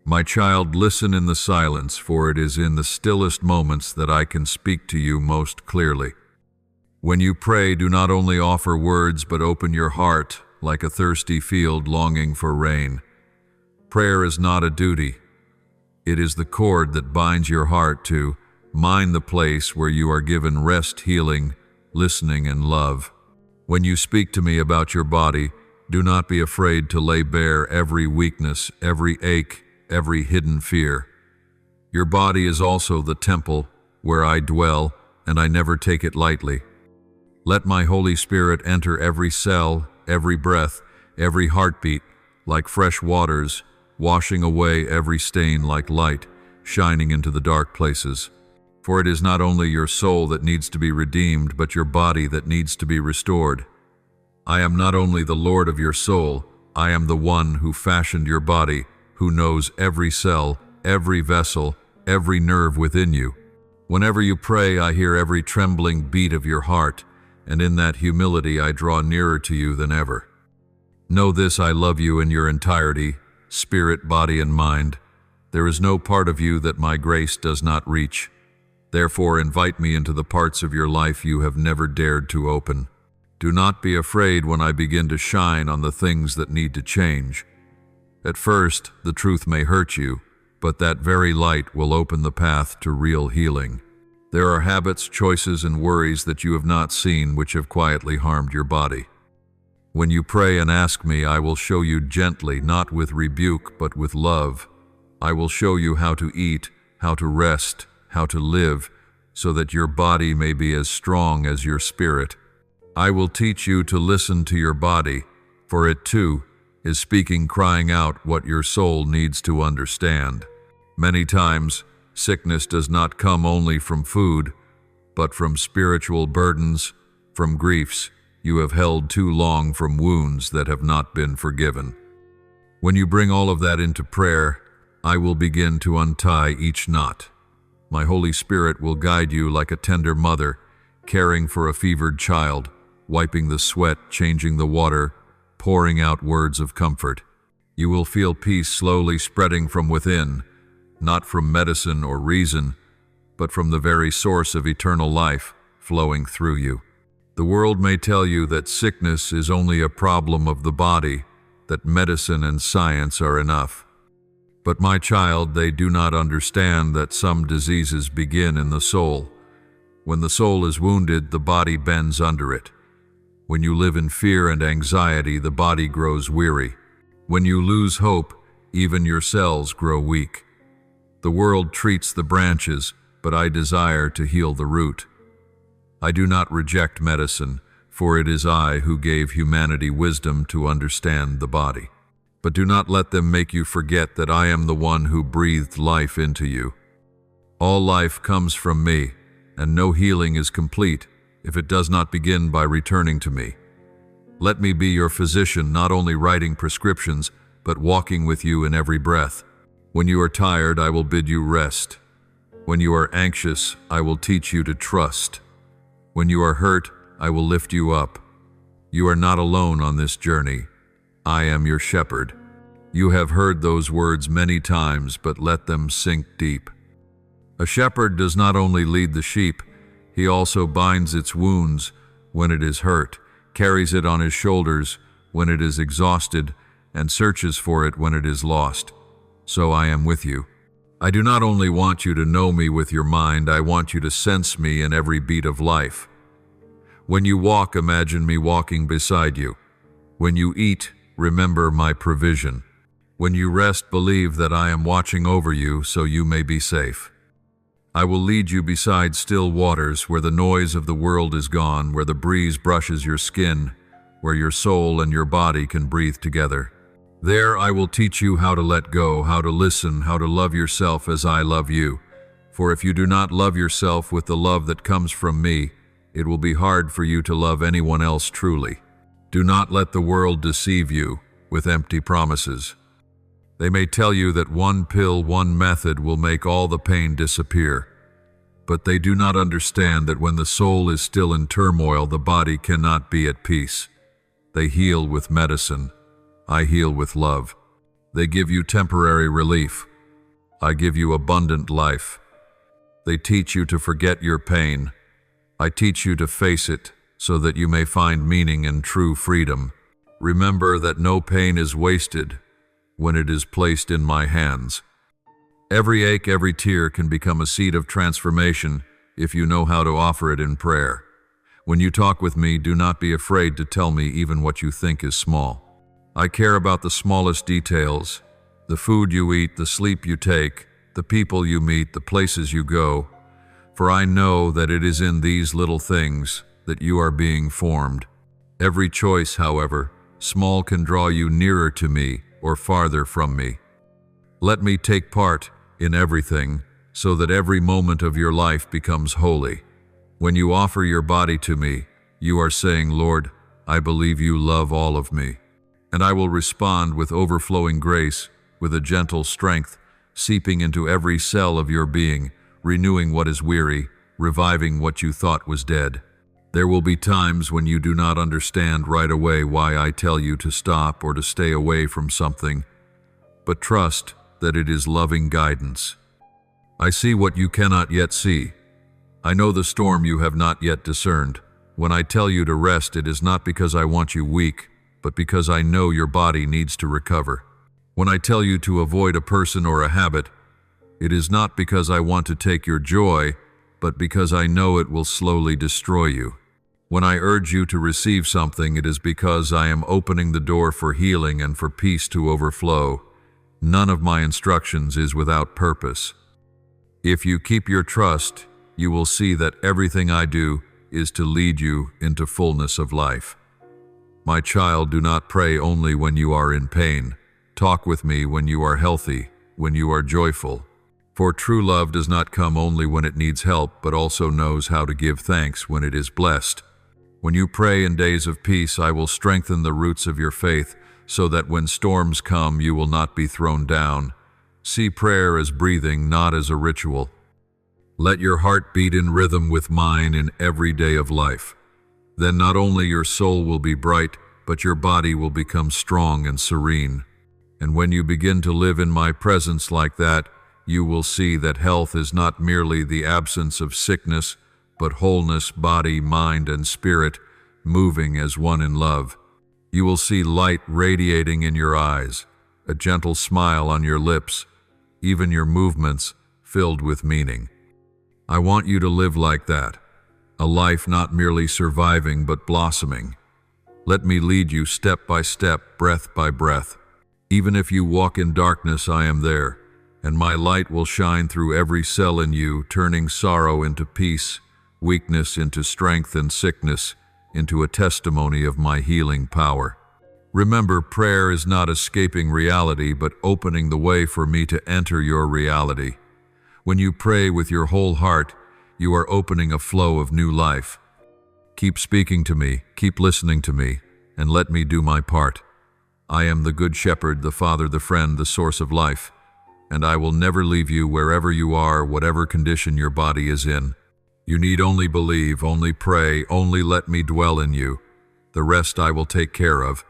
My child, listen in the silence, for it is in the stillest moments that I can speak to you most clearly. When you pray, do not only offer words, but open your heart like a thirsty field longing for rain. Prayer is not a duty. It is the cord that binds your heart to mine the place where you are given rest, healing, listening, and love. When you speak to me about your body, do not be afraid to lay bare every weakness, every ache, every hidden fear. Your body is also the temple where I dwell, and I never take it lightly. Let my Holy Spirit enter every cell, every breath, every heartbeat, like fresh waters, washing away every stain like light, shining into the dark places. For it is not only your soul that needs to be redeemed, but your body that needs to be restored. I am not only the Lord of your soul, I am the one who fashioned your body, who knows every cell, every vessel, every nerve within you. Whenever you pray, I hear every trembling beat of your heart, and in that humility I draw nearer to you than ever. Know this: I love you in your entirety, spirit, body, and mind. There is no part of you that my grace does not reach. Therefore, invite me into the parts of your life you have never dared to open. Do not be afraid when I begin to shine on the things that need to change. At first, the truth may hurt you, but that very light will open the path to real healing. There are habits, choices, and worries that you have not seen which have quietly harmed your body. When you pray and ask me, I will show you gently, not with rebuke, but with love. I will show you how to eat, how to rest, how to live, so that your body may be as strong as your spirit. I will teach you to listen to your body, for it too is speaking, crying out what your soul needs to understand. Many times, sickness does not come only from food, but from spiritual burdens, from griefs you have held too long, from wounds that have not been forgiven. When you bring all of that into prayer, I will begin to untie each knot. My Holy Spirit will guide you like a tender mother, caring for a fevered child, wiping the sweat, changing the water, pouring out words of comfort. You will feel peace slowly spreading from within, not from medicine or reason, but from the very source of eternal life flowing through you. The world may tell you that sickness is only a problem of the body, that medicine and science are enough. But my child, they do not understand that some diseases begin in the soul. When the soul is wounded, the body bends under it. When you live in fear and anxiety, the body grows weary. When you lose hope, even your cells grow weak. The world treats the branches, but I desire to heal the root. I do not reject medicine, for it is I who gave humanity wisdom to understand the body. But do not let them make you forget that I am the one who breathed life into you. All life comes from me, and no healing is complete if it does not begin by returning to me. Let me be your physician, not only writing prescriptions, but walking with you in every breath. When you are tired, I will bid you rest. When you are anxious, I will teach you to trust. When you are hurt, I will lift you up. You are not alone on this journey. I am your shepherd. You have heard those words many times, but let them sink deep. A shepherd does not only lead the sheep, he also binds its wounds when it is hurt, carries it on his shoulders when it is exhausted, and searches for it when it is lost. So I am with you. I do not only want you to know me with your mind, I want you to sense me in every beat of life. When you walk, imagine me walking beside you. When you eat, remember my provision. When you rest, believe that I am watching over you so you may be safe. I will lead you beside still waters where the noise of the world is gone, where the breeze brushes your skin, where your soul and your body can breathe together. There I will teach you how to let go, how to listen, how to love yourself as I love you. For if you do not love yourself with the love that comes from me, it will be hard for you to love anyone else truly. Do not let the world deceive you with empty promises. They may tell you that one pill, one method will make all the pain disappear. But they do not understand that when the soul is still in turmoil, the body cannot be at peace. They heal with medicine. I heal with love. They give you temporary relief. I give you abundant life. They teach you to forget your pain. I teach you to face it so that you may find meaning and true freedom. Remember that no pain is wasted when it is placed in my hands. Every ache, every tear can become a seed of transformation if you know how to offer it in prayer. When you talk with me, do not be afraid to tell me even what you think is small. I care about the smallest details, the food you eat, the sleep you take, the people you meet, the places you go, for I know that it is in these little things that you are being formed. Every choice, however, small, can draw you nearer to me or farther from me. Let me take part in everything so that every moment of your life becomes holy. When you offer your body to me, you are saying, Lord, I believe you love all of me. And I will respond with overflowing grace, with a gentle strength, seeping into every cell of your being, renewing what is weary, reviving what you thought was dead. There will be times when you do not understand right away why I tell you to stop or to stay away from something, but trust that it is loving guidance. I see what you cannot yet see. I know the storm you have not yet discerned. When I tell you to rest, it is not because I want you weak, but because I know your body needs to recover. When I tell you to avoid a person or a habit, it is not because I want to take your joy, but because I know it will slowly destroy you. When I urge you to receive something, it is because I am opening the door for healing and for peace to overflow. None of my instructions is without purpose. If you keep your trust, you will see that everything I do is to lead you into fullness of life. My child, do not pray only when you are in pain. Talk with me when you are healthy, when you are joyful. For true love does not come only when it needs help, but also knows how to give thanks when it is blessed. When you pray in days of peace, I will strengthen the roots of your faith, so that when storms come, you will not be thrown down. See prayer as breathing, not as a ritual. Let your heart beat in rhythm with mine in every day of life. Then not only your soul will be bright, but your body will become strong and serene. And when you begin to live in my presence like that, you will see that health is not merely the absence of sickness, but wholeness, body, mind, and spirit, moving as one in love. You will see light radiating in your eyes, a gentle smile on your lips, even your movements filled with meaning. I want you to live like that, a life not merely surviving but blossoming. Let me lead you step by step, breath by breath. Even if you walk in darkness, I am there, and my light will shine through every cell in you, turning sorrow into peace, weakness into strength, and sickness into a testimony of my healing power. Remember, prayer is not escaping reality, but opening the way for me to enter your reality. When you pray with your whole heart, you are opening a flow of new life. Keep speaking to me, keep listening to me, and let me do my part. I am the good shepherd, the father, the friend, the source of life, and I will never leave you wherever you are, whatever condition your body is in. You need only believe, only pray, only let me dwell in you. The rest I will take care of.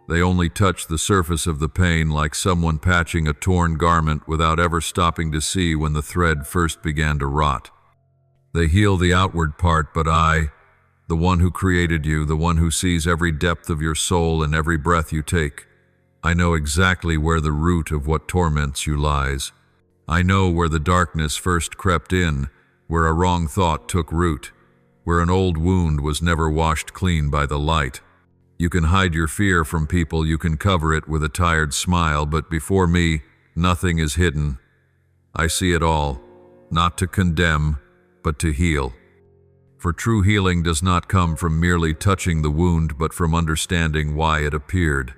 They only touch the surface of the pain, like someone patching a torn garment without ever stopping to see when the thread first began to rot. They heal the outward part, but I, the one who created you, the one who sees every depth of your soul and every breath you take, I know exactly where the root of what torments you lies. I know where the darkness first crept in, where a wrong thought took root, where an old wound was never washed clean by the light. You can hide your fear from people, you can cover it with a tired smile, but before me, nothing is hidden. I see it all, not to condemn, but to heal. For true healing does not come from merely touching the wound, but from understanding why it appeared.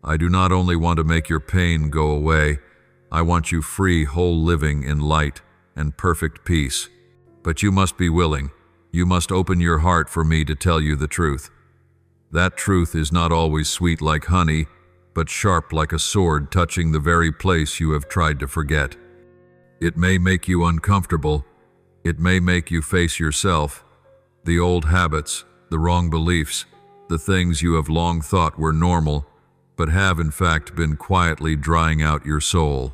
I do not only want to make your pain go away, I want you free, whole, living in light and perfect peace. But you must be willing. You must open your heart for me to tell you the truth. That truth is not always sweet like honey, but sharp like a sword touching the very place you have tried to forget. It may make you uncomfortable. It may make you face yourself, the old habits, the wrong beliefs, the things you have long thought were normal, but have in fact been quietly drying out your soul.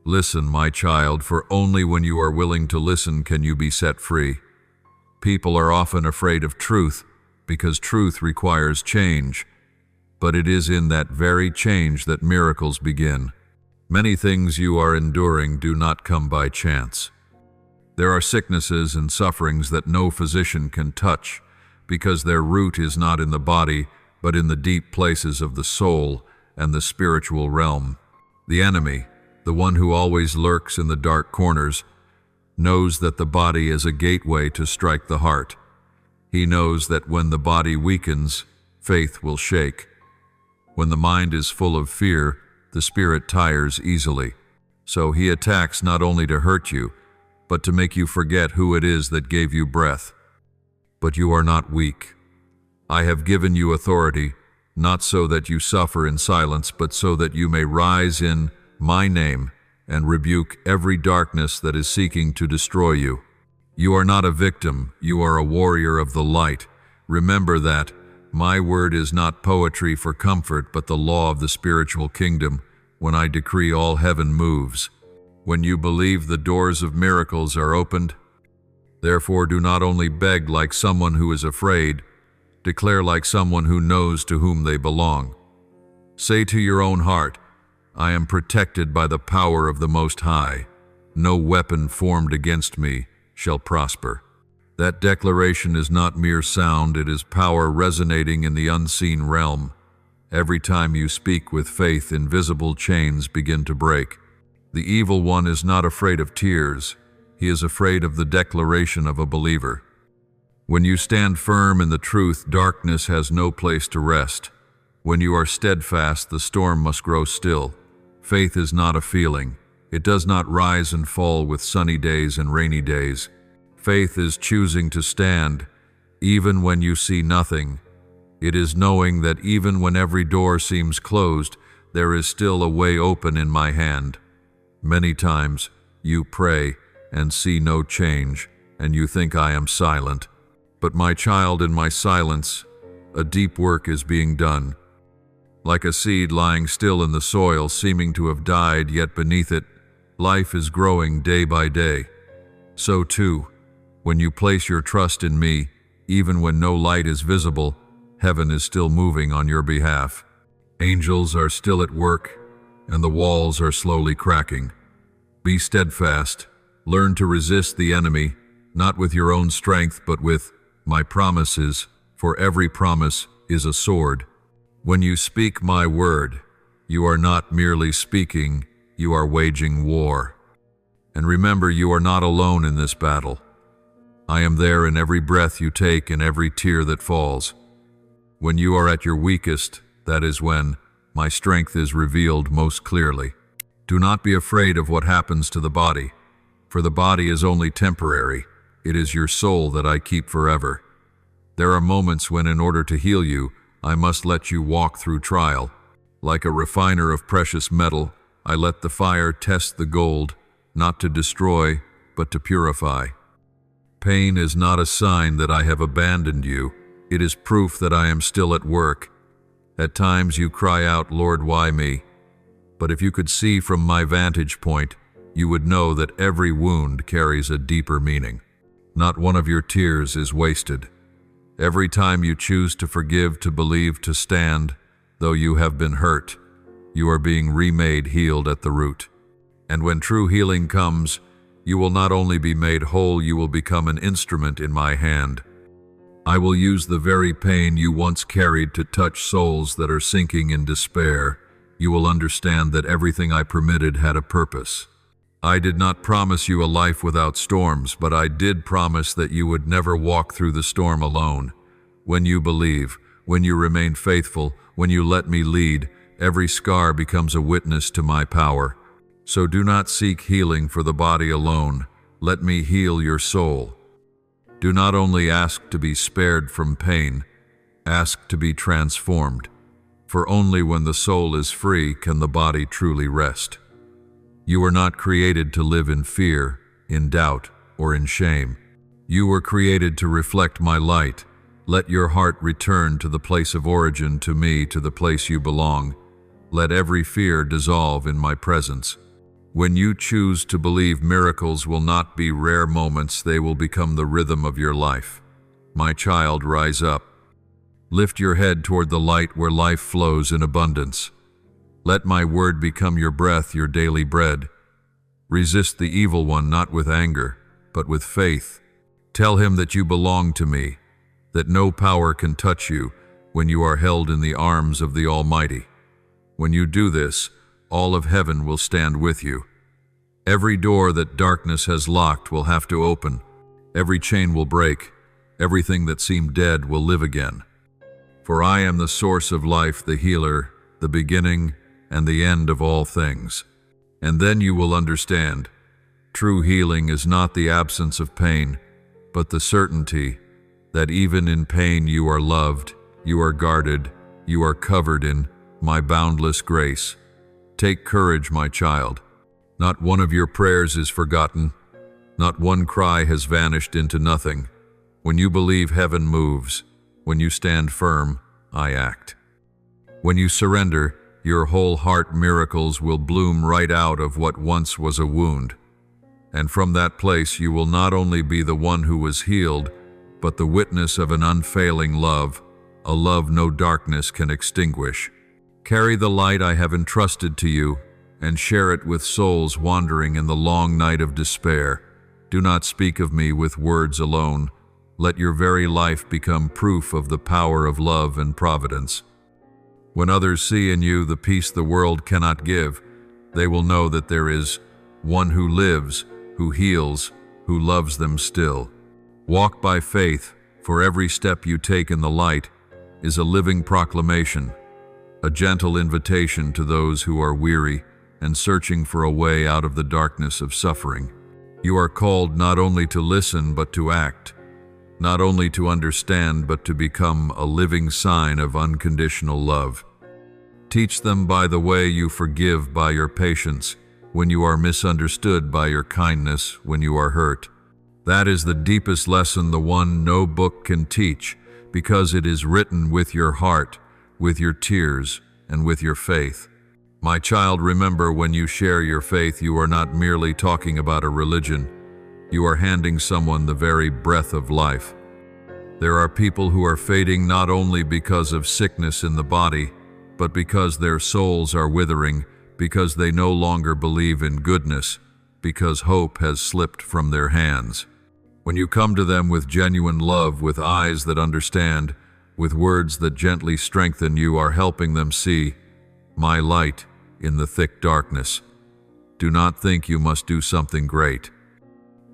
Listen, my child, for only when you are willing to listen can you be set free. People are often afraid of truth because truth requires change, but it is in that very change that miracles begin. Many things you are enduring do not come by chance. There are sicknesses and sufferings that no physician can touch because their root is not in the body, but in the deep places of the soul and the spiritual realm. The enemy, the one who always lurks in the dark corners, knows that the body is a gateway to strike the heart. He knows that when the body weakens, faith will shake. When the mind is full of fear, the spirit tires easily. So he attacks not only to hurt you, but to make you forget who it is that gave you breath. But you are not weak. I have given you authority, not so that you suffer in silence, but so that you may rise in my name and rebuke every darkness that is seeking to destroy you. You are not a victim, you are a warrior of the light. Remember that my word is not poetry for comfort, but the law of the spiritual kingdom. When I decree, all heaven moves. When you believe, the doors of miracles are opened. Therefore, do not only beg like someone who is afraid, declare like someone who knows to whom they belong. Say to your own heart, I am protected by the power of the Most High. No weapon formed against me shall prosper. That declaration is not mere sound, it is power resonating in the unseen realm. Every time you speak with faith, invisible chains begin to break. The evil one is not afraid of tears, he is afraid of the declaration of a believer. When you stand firm in the truth, darkness has no place to rest. When you are steadfast, the storm must grow still. Faith is not a feeling. It does not rise and fall with sunny days and rainy days. Faith is choosing to stand, even when you see nothing. It is knowing that even when every door seems closed, there is still a way open in my hand. Many times, you pray and see no change, and you think I am silent. But my child, in my silence, a deep work is being done. Like a seed lying still in the soil, seeming to have died, yet beneath it, life is growing day by day. So too, when you place your trust in me, even when no light is visible, heaven is still moving on your behalf. Angels are still at work, and the walls are slowly cracking. Be steadfast. Learn to resist the enemy, not with your own strength, but with my promises, for every promise is a sword. When you speak my word, you are not merely speaking, you are waging war. And remember, you are not alone in this battle. I am there in every breath you take and every tear that falls. When you are at your weakest, that is when my strength is revealed most clearly. Do not be afraid of what happens to the body, for the body is only temporary. It is your soul that I keep forever. There are moments when, in order to heal you, I must let you walk through trial. Like a refiner of precious metal, I let the fire test the gold, not to destroy, but to purify. Pain is not a sign that I have abandoned you. It is proof that I am still at work. At times you cry out, Lord, why me? But if you could see from my vantage point, you would know that every wound carries a deeper meaning. Not one of your tears is wasted. Every time you choose to forgive, to believe, to stand, though you have been hurt, you are being remade, healed at the root. And when true healing comes, you will not only be made whole, you will become an instrument in my hand. I will use the very pain you once carried to touch souls that are sinking in despair. You will understand that everything I permitted had a purpose. I did not promise you a life without storms, but I did promise that you would never walk through the storm alone. When you believe, when you remain faithful, when you let me lead, every scar becomes a witness to my power. So do not seek healing for the body alone. Let me heal your soul. Do not only ask to be spared from pain, ask to be transformed. For only when the soul is free can the body truly rest. You were not created to live in fear, in doubt, or in shame. You were created to reflect my light. Let your heart return to the place of origin, to me, to the place you belong. Let every fear dissolve in my presence. When you choose to believe, miracles will not be rare moments, they will become the rhythm of your life. My child, rise up. Lift your head toward the light where life flows in abundance. Let my word become your breath, your daily bread. Resist the evil one not with anger, but with faith. Tell him that you belong to me, that no power can touch you when you are held in the arms of the Almighty. When you do this, all of heaven will stand with you. Every door that darkness has locked will have to open. Every chain will break. Everything that seemed dead will live again. For I am the source of life, the healer, the beginning and the end of all things. And then you will understand. True healing is not the absence of pain, but the certainty that even in pain you are loved, you are guarded, you are covered in my boundless grace. Take courage, my child. Not one of your prayers is forgotten. Not one cry has vanished into nothing. When you believe, heaven moves. When you stand firm, I act. When you surrender, your whole heart, miracles will bloom right out of what once was a wound. And from that place you will not only be the one who was healed, but the witness of an unfailing love, a love no darkness can extinguish. Carry the light I have entrusted to you, and share it with souls wandering in the long night of despair. Do not speak of me with words alone. Let your very life become proof of the power of love and providence. When others see in you the peace the world cannot give, they will know that there is one who lives, who heals, who loves them still. Walk by faith, for every step you take in the light is a living proclamation, a gentle invitation to those who are weary and searching for a way out of the darkness of suffering. You are called not only to listen but to act, not only to understand but to become a living sign of unconditional love. Teach them by the way you forgive, by your patience, when you are misunderstood, by your kindness when you are hurt. That is the deepest lesson, the one no book can teach. because it is written with your heart, with your tears, and with your faith. My child, remember, when you share your faith, you are not merely talking about a religion. You are handing someone the very breath of life. There are people who are fading not only because of sickness in the body, but because their souls are withering, because they no longer believe in goodness, because hope has slipped from their hands. When you come to them with genuine love, with eyes that understand, with words that gently strengthen, you are helping them see my light in the thick darkness. Do not think you must do something great.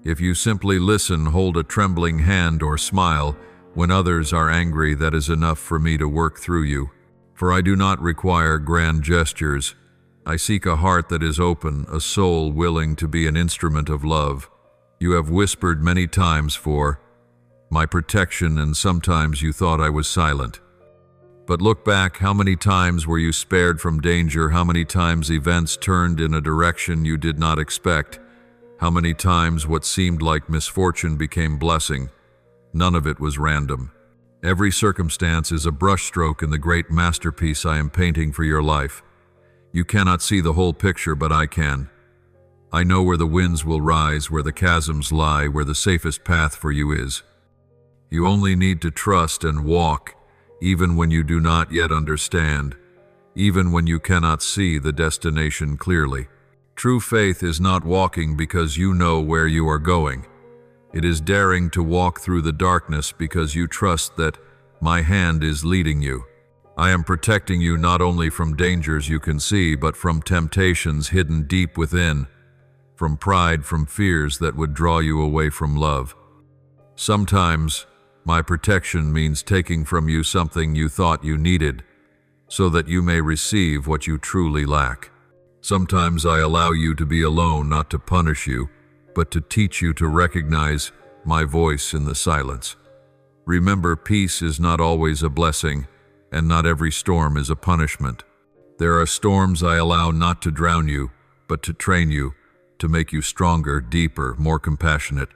If you simply listen, hold a trembling hand, or smile when others are angry, that is enough for me to work through you. For I do not require grand gestures. I seek a heart that is open, a soul willing to be an instrument of love. You have whispered many times for my protection, and sometimes you thought I was silent. But look back, how many times were you spared from danger? How many times events turned in a direction you did not expect? How many times what seemed like misfortune became blessing? None of it was random. Every circumstance is a brushstroke in the great masterpiece I am painting for your life. You cannot see the whole picture, but I can. I know where the winds will rise, where the chasms lie, where the safest path for you is. You only need to trust and walk, even when you do not yet understand, even when you cannot see the destination clearly. True faith is not walking because you know where you are going. It is daring to walk through the darkness because you trust that my hand is leading you. I am protecting you not only from dangers you can see, but from temptations hidden deep within, from pride, from fears that would draw you away from love. Sometimes my protection means taking from you something you thought you needed, so that you may receive what you truly lack. Sometimes I allow you to be alone, not to punish you, but to teach you to recognize my voice in the silence. Remember, peace is not always a blessing, and not every storm is a punishment. There are storms I allow not to drown you, but to train you, to make you stronger, deeper, more compassionate.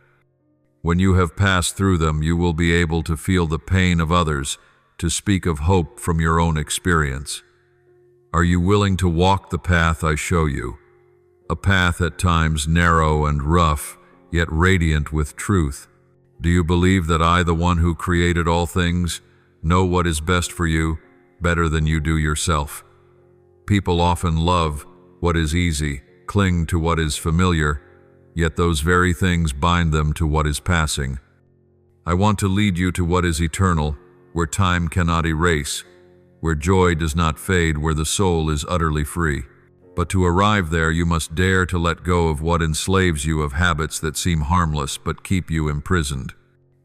When you have passed through them, you will be able to feel the pain of others, to speak of hope from your own experience. Are you willing to walk the path I show you? A path at times narrow and rough, yet radiant with truth. Do you believe that I, the one who created all things, know what is best for you better than you do yourself? People often love what is easy, cling to what is familiar, yet those very things bind them to what is passing. I want to lead you to what is eternal, where time cannot erase, where joy does not fade, where the soul is utterly free. But to arrive there, you must dare to let go of what enslaves you, of habits that seem harmless but keep you imprisoned.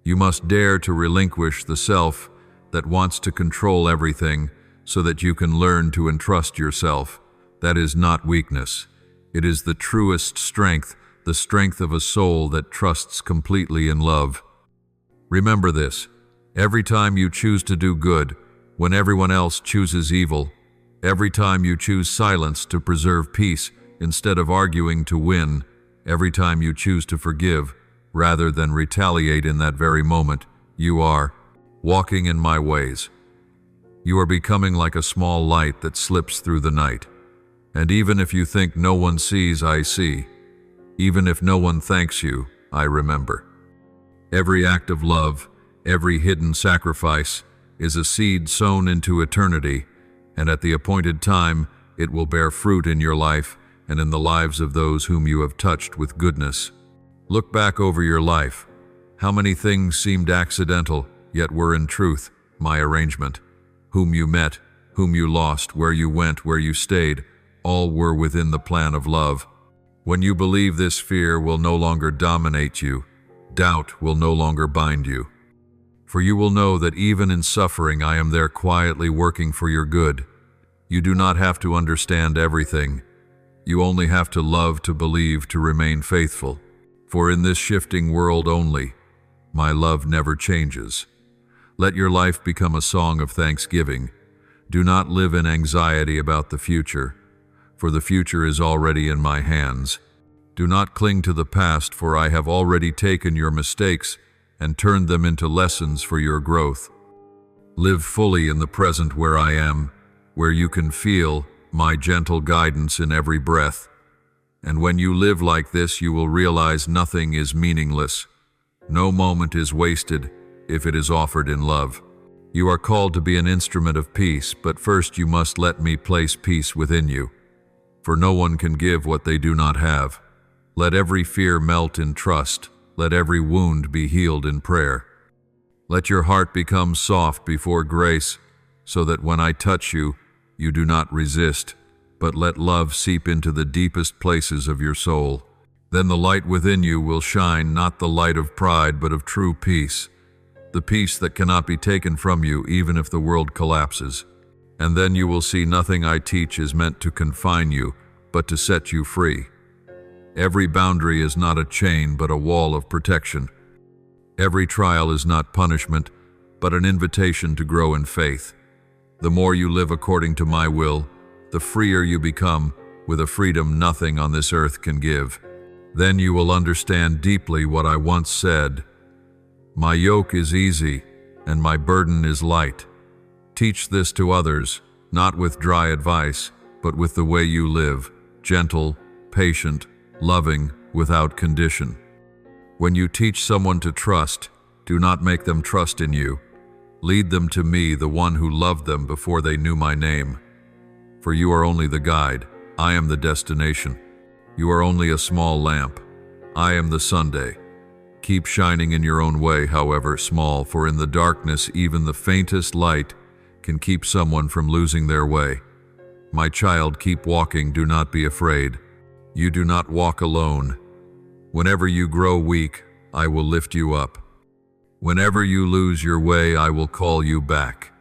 You must dare to relinquish the self that wants to control everything so that you can learn to entrust yourself. That is not weakness. It is the truest strength, the strength of a soul that trusts completely in love. Remember this: every time you choose to do good, when everyone else chooses evil, every time you choose silence to preserve peace instead of arguing to win, every time you choose to forgive rather than retaliate in that very moment, you are walking in my ways. You are becoming like a small light that slips through the night. And even if you think no one sees, I see. Even if no one thanks you, I remember. Every act of love, every hidden sacrifice is a seed sown into eternity, and at the appointed time, it will bear fruit in your life and in the lives of those whom you have touched with goodness. Look back over your life. How many things seemed accidental, yet were in truth my arrangement? Whom you met, whom you lost, where you went, where you stayed, all were within the plan of love. When you believe this, fear will no longer dominate you. Doubt will no longer bind you. For you will know that even in suffering, I am there quietly working for your good. You do not have to understand everything. You only have to love, to believe, to remain faithful. For in this shifting world only, my love never changes. Let your life become a song of thanksgiving. Do not live in anxiety about the future, for the future is already in my hands. Do not cling to the past, for I have already taken your mistakes and turned them into lessons for your growth. Live fully in the present where I am, where you can feel my gentle guidance in every breath. And when you live like this, you will realize nothing is meaningless. No moment is wasted if it is offered in love. You are called to be an instrument of peace, but first you must let me place peace within you. For no one can give what they do not have. Let every fear melt in trust. Let every wound be healed in prayer. Let your heart become soft before grace, so that when I touch you, you do not resist, but let love seep into the deepest places of your soul. Then the light within you will shine, not the light of pride, but of true peace, the peace that cannot be taken from you even if the world collapses. And then you will see nothing I teach is meant to confine you, but to set you free. Every boundary is not a chain, but a wall of protection. Every trial is not punishment, but an invitation to grow in faith. The more you live according to my will, the freer you become, with a freedom nothing on this earth can give. Then you will understand deeply what I once said. My yoke is easy, and my burden is light. Teach this to others, not with dry advice, but with the way you live, gentle, patient, loving, without condition. When you teach someone to trust, do not make them trust in you. Lead them to me, the one who loved them before they knew my name. For you are only the guide, I am the destination. You are only a small lamp, I am the Sunday. Keep shining in your own way, however small, for in the darkness even the faintest light can keep someone from losing their way. My child, keep walking, do not be afraid. You do not walk alone. Whenever you grow weak, I will lift you up. Whenever you lose your way, I will call you back.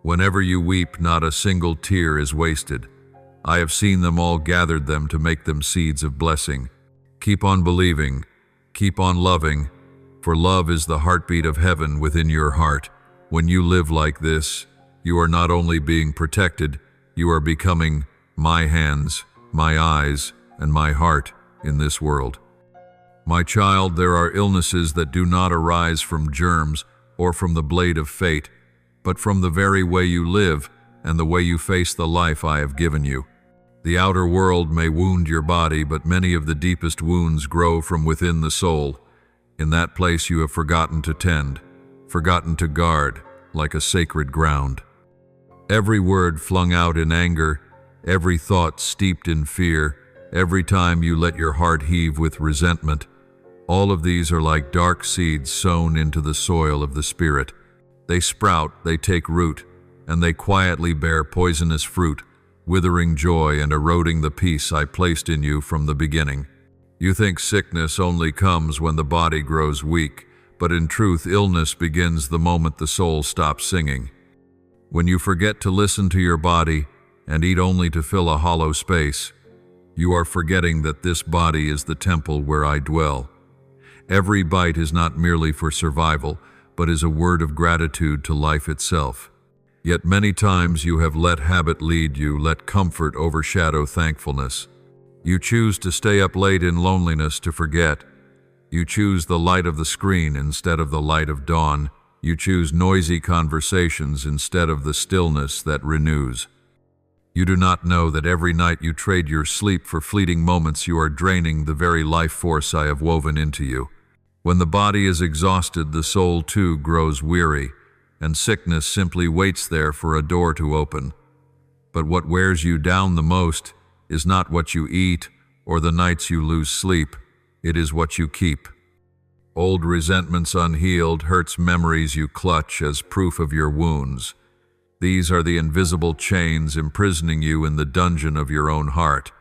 Whenever you weep, not a single tear is wasted. I have seen them all, gathered them to make them seeds of blessing. Keep on believing, keep on loving, for love is the heartbeat of heaven within your heart. When you live like this, you are not only being protected, you are becoming my hands, my eyes, and my heart in this world. My child, there are illnesses that do not arise from germs or from the blade of fate, but from the very way you live and the way you face the life I have given you. The outer world may wound your body, but many of the deepest wounds grow from within the soul. In that place you have forgotten to tend, forgotten to guard, like a sacred ground. Every word flung out in anger, every thought steeped in fear, every time you let your heart heave with resentment, all of these are like dark seeds sown into the soil of the spirit. They sprout, they take root, and they quietly bear poisonous fruit, withering joy and eroding the peace I placed in you from the beginning. You think sickness only comes when the body grows weak, but in truth illness begins the moment the soul stops singing. When you forget to listen to your body and eat only to fill a hollow space, you are forgetting that this body is the temple where I dwell. Every bite is not merely for survival, but is a word of gratitude to life itself. Yet many times you have let habit lead you, let comfort overshadow thankfulness. You choose to stay up late in loneliness to forget. You choose the light of the screen instead of the light of dawn. You choose noisy conversations instead of the stillness that renews. You do not know that every night you trade your sleep for fleeting moments, you are draining the very life force I have woven into you. When the body is exhausted, the soul too grows weary, and sickness simply waits there for a door to open. But what wears you down the most is not what you eat or the nights you lose sleep, it is what you keep. Old resentments unhealed, hurts memories you clutch as proof of your wounds. These are the invisible chains imprisoning you in the dungeon of your own heart.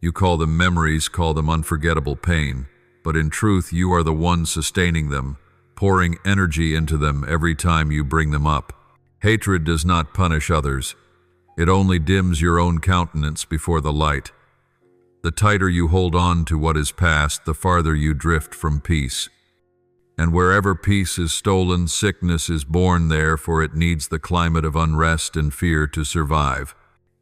You call them memories, call them unforgettable pain, but in truth you are the one sustaining them, pouring energy into them every time you bring them up. Hatred does not punish others. It only dims your own countenance before the light. The tighter you hold on to what is past, the farther you drift from peace. And wherever peace is stolen, sickness is born there, for it needs the climate of unrest and fear to survive.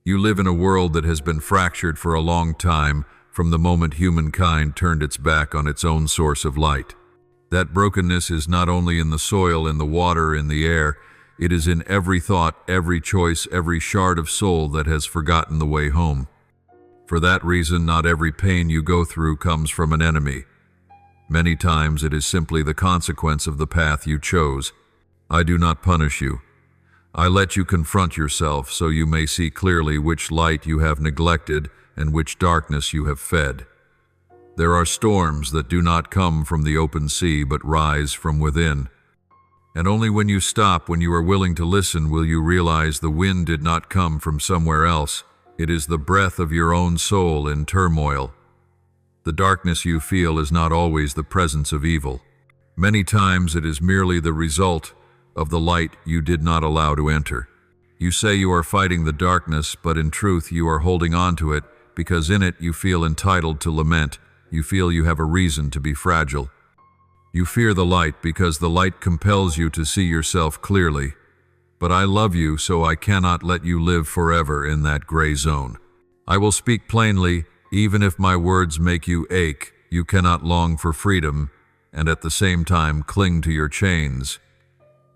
You live in a world that has been fractured for a long time, from the moment humankind turned its back on its own source of light. That brokenness is not only in the soil, in the water, in the air, It is in every thought, every choice, every shard of soul that has forgotten the way home. For that reason, not every pain you go through comes from an enemy. Many times it is simply the consequence of the path you chose. I do not punish you. I let you confront yourself so you may see clearly which light you have neglected and which darkness you have fed. There are storms that do not come from the open sea but rise from within. And only when you stop, when you are willing to listen, will you realize the wind did not come from somewhere else. It is the breath of your own soul in turmoil. The darkness you feel is not always the presence of evil. Many times it is merely the result of the light you did not allow to enter. You say you are fighting the darkness, but in truth you are holding on to it because in it you feel entitled to lament. You feel you have a reason to be fragile. You fear the light because the light compels you to see yourself clearly. But I love you, so I cannot let you live forever in that gray zone. I will speak plainly, even if my words make you ache. You cannot long for freedom and at the same time cling to your chains.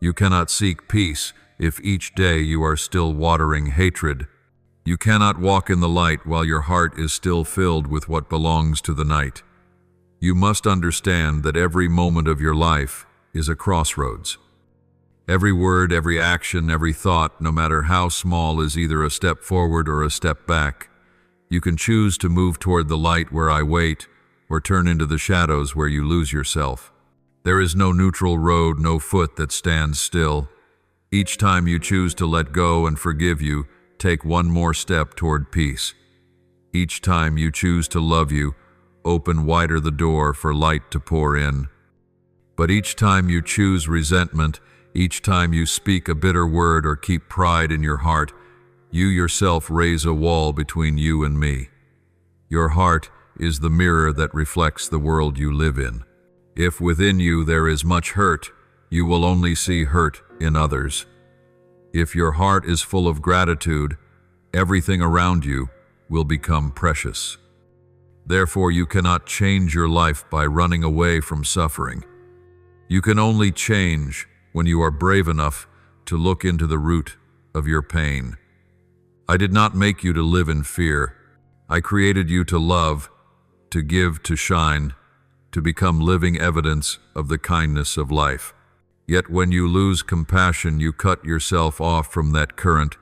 You cannot seek peace if each day you are still watering hatred. You cannot walk in the light while your heart is still filled with what belongs to the night. You must understand that every moment of your life is a crossroads. Every word, every action, every thought, no matter how small, is either a step forward or a step back. You can choose to move toward the light where I wait, or turn into the shadows where you lose yourself. There is no neutral road, no foot that stands still. Each time you choose to let go and forgive you, take one more step toward peace. Each time you choose to love you, open wider the door for light to pour in. But each time you choose resentment, each time you speak a bitter word or keep pride in your heart, you yourself raise a wall between you and me. Your heart is the mirror that reflects the world you live in. If within you there is much hurt, you will only see hurt in others. If your heart is full of gratitude, everything around you will become precious. Therefore, you cannot change your life by running away from suffering. You can only change when you are brave enough to look into the root of your pain. I did not make you to live in fear. I created you to love, to give, to shine, to become living evidence of the kindness of life. Yet when you lose compassion, you cut yourself off from that current,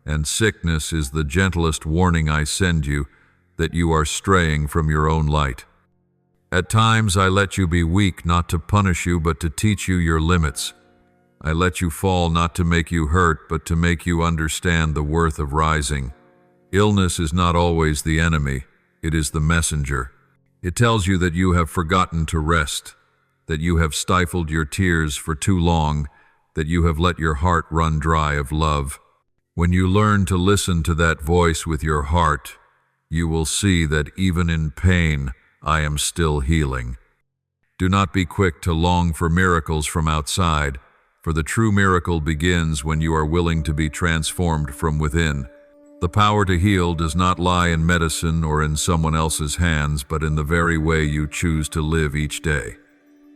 and sickness is the gentlest warning I send you that you are straying from your own light. At times I let you be weak, not to punish you, but to teach you your limits. I let you fall not to make you hurt, but to make you understand the worth of rising. Illness is not always the enemy, it is the messenger. It tells you that you have forgotten to rest, that you have stifled your tears for too long, that you have let your heart run dry of love. When you learn to listen to that voice with your heart, you will see that even in pain, I am still healing. Do not be quick to long for miracles from outside, for the true miracle begins when you are willing to be transformed from within. The power to heal does not lie in medicine or in someone else's hands, but in the very way you choose to live each day.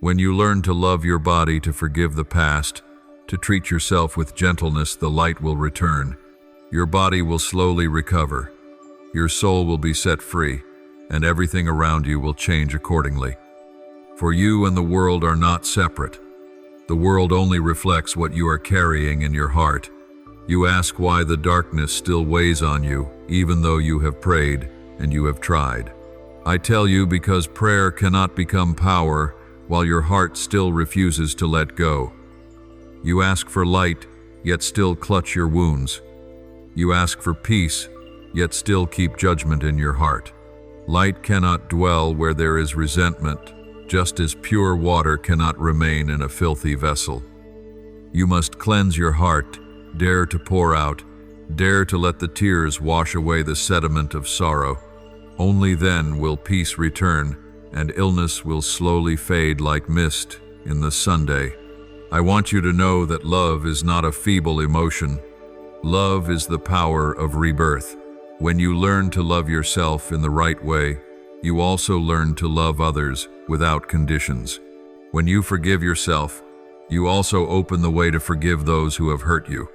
When you learn to love your body, to forgive the past, to treat yourself with gentleness, the light will return. Your body will slowly recover. Your soul will be set free, and everything around you will change accordingly. For you and the world are not separate. The world only reflects what you are carrying in your heart. You ask why the darkness still weighs on you, even though you have prayed and you have tried. I tell you, because prayer cannot become power while your heart still refuses to let go. You ask for light, yet still clutch your wounds. You ask for peace, yet still keep judgment in your heart. Light cannot dwell where there is resentment, just as pure water cannot remain in a filthy vessel. You must cleanse your heart, dare to pour out, dare to let the tears wash away the sediment of sorrow. Only then will peace return, and illness will slowly fade like mist in the Sunday. I want you to know that love is not a feeble emotion. Love is the power of rebirth. When you learn to love yourself in the right way, you also learn to love others without conditions. When you forgive yourself, You also open the way to forgive those who have hurt you.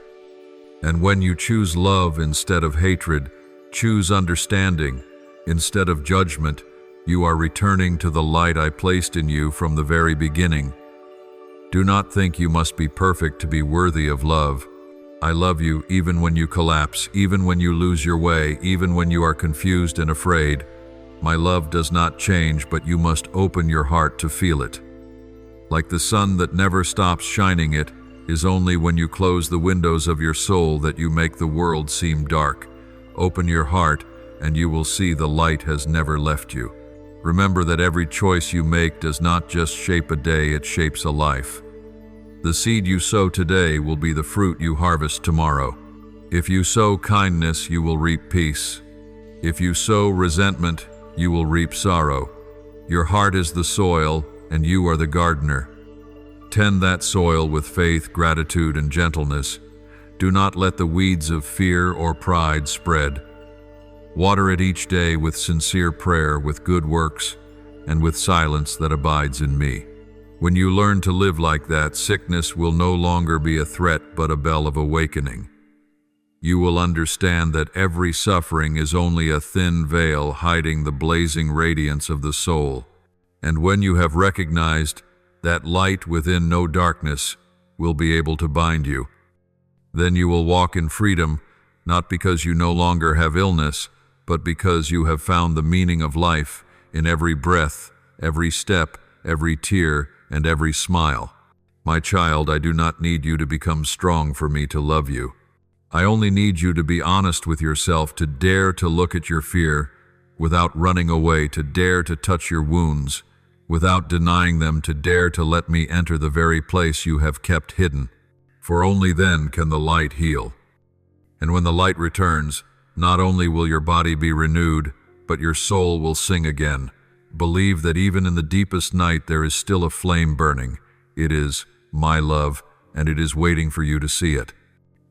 And when you choose love instead of hatred, choose understanding instead of judgment, you are returning to the light I placed in you from the very beginning. Do not think you must be perfect to be worthy of love. I love you even when you collapse, even when you lose your way, even when you are confused and afraid. My love does not change, but you must open your heart to feel it. Like the sun that never stops shining, it is only when you close the windows of your soul that you make the world seem dark. Open your heart, and you will see the light has never left you. Remember that every choice you make does not just shape a day, it shapes a life. The seed you sow today will be the fruit you harvest tomorrow. If you sow kindness, you will reap peace. If you sow resentment, you will reap sorrow. Your heart is the soil, and you are the gardener. Tend that soil with faith, gratitude, and gentleness. Do not let the weeds of fear or pride spread. Water it each day with sincere prayer, with good works, and with silence that abides in me. When you learn to live like that, sickness will no longer be a threat but a bell of awakening. You will understand that every suffering is only a thin veil hiding the blazing radiance of the soul. And when you have recognized that light within, no darkness will be able to bind you. Then you will walk in freedom, not because you no longer have illness, but because you have found the meaning of life in every breath, every step, every tear, and every smile. My child, I do not need you to become strong for me to love you. I only need you to be honest with yourself, to dare to look at your fear without running away, to dare to touch your wounds without denying them, to dare to let me enter the very place you have kept hidden. For only then can the light heal. And when the light returns, not only will your body be renewed, but your soul will sing again. Believe that even in the deepest night there is still a flame burning. It is my love, and it is waiting for you to see it.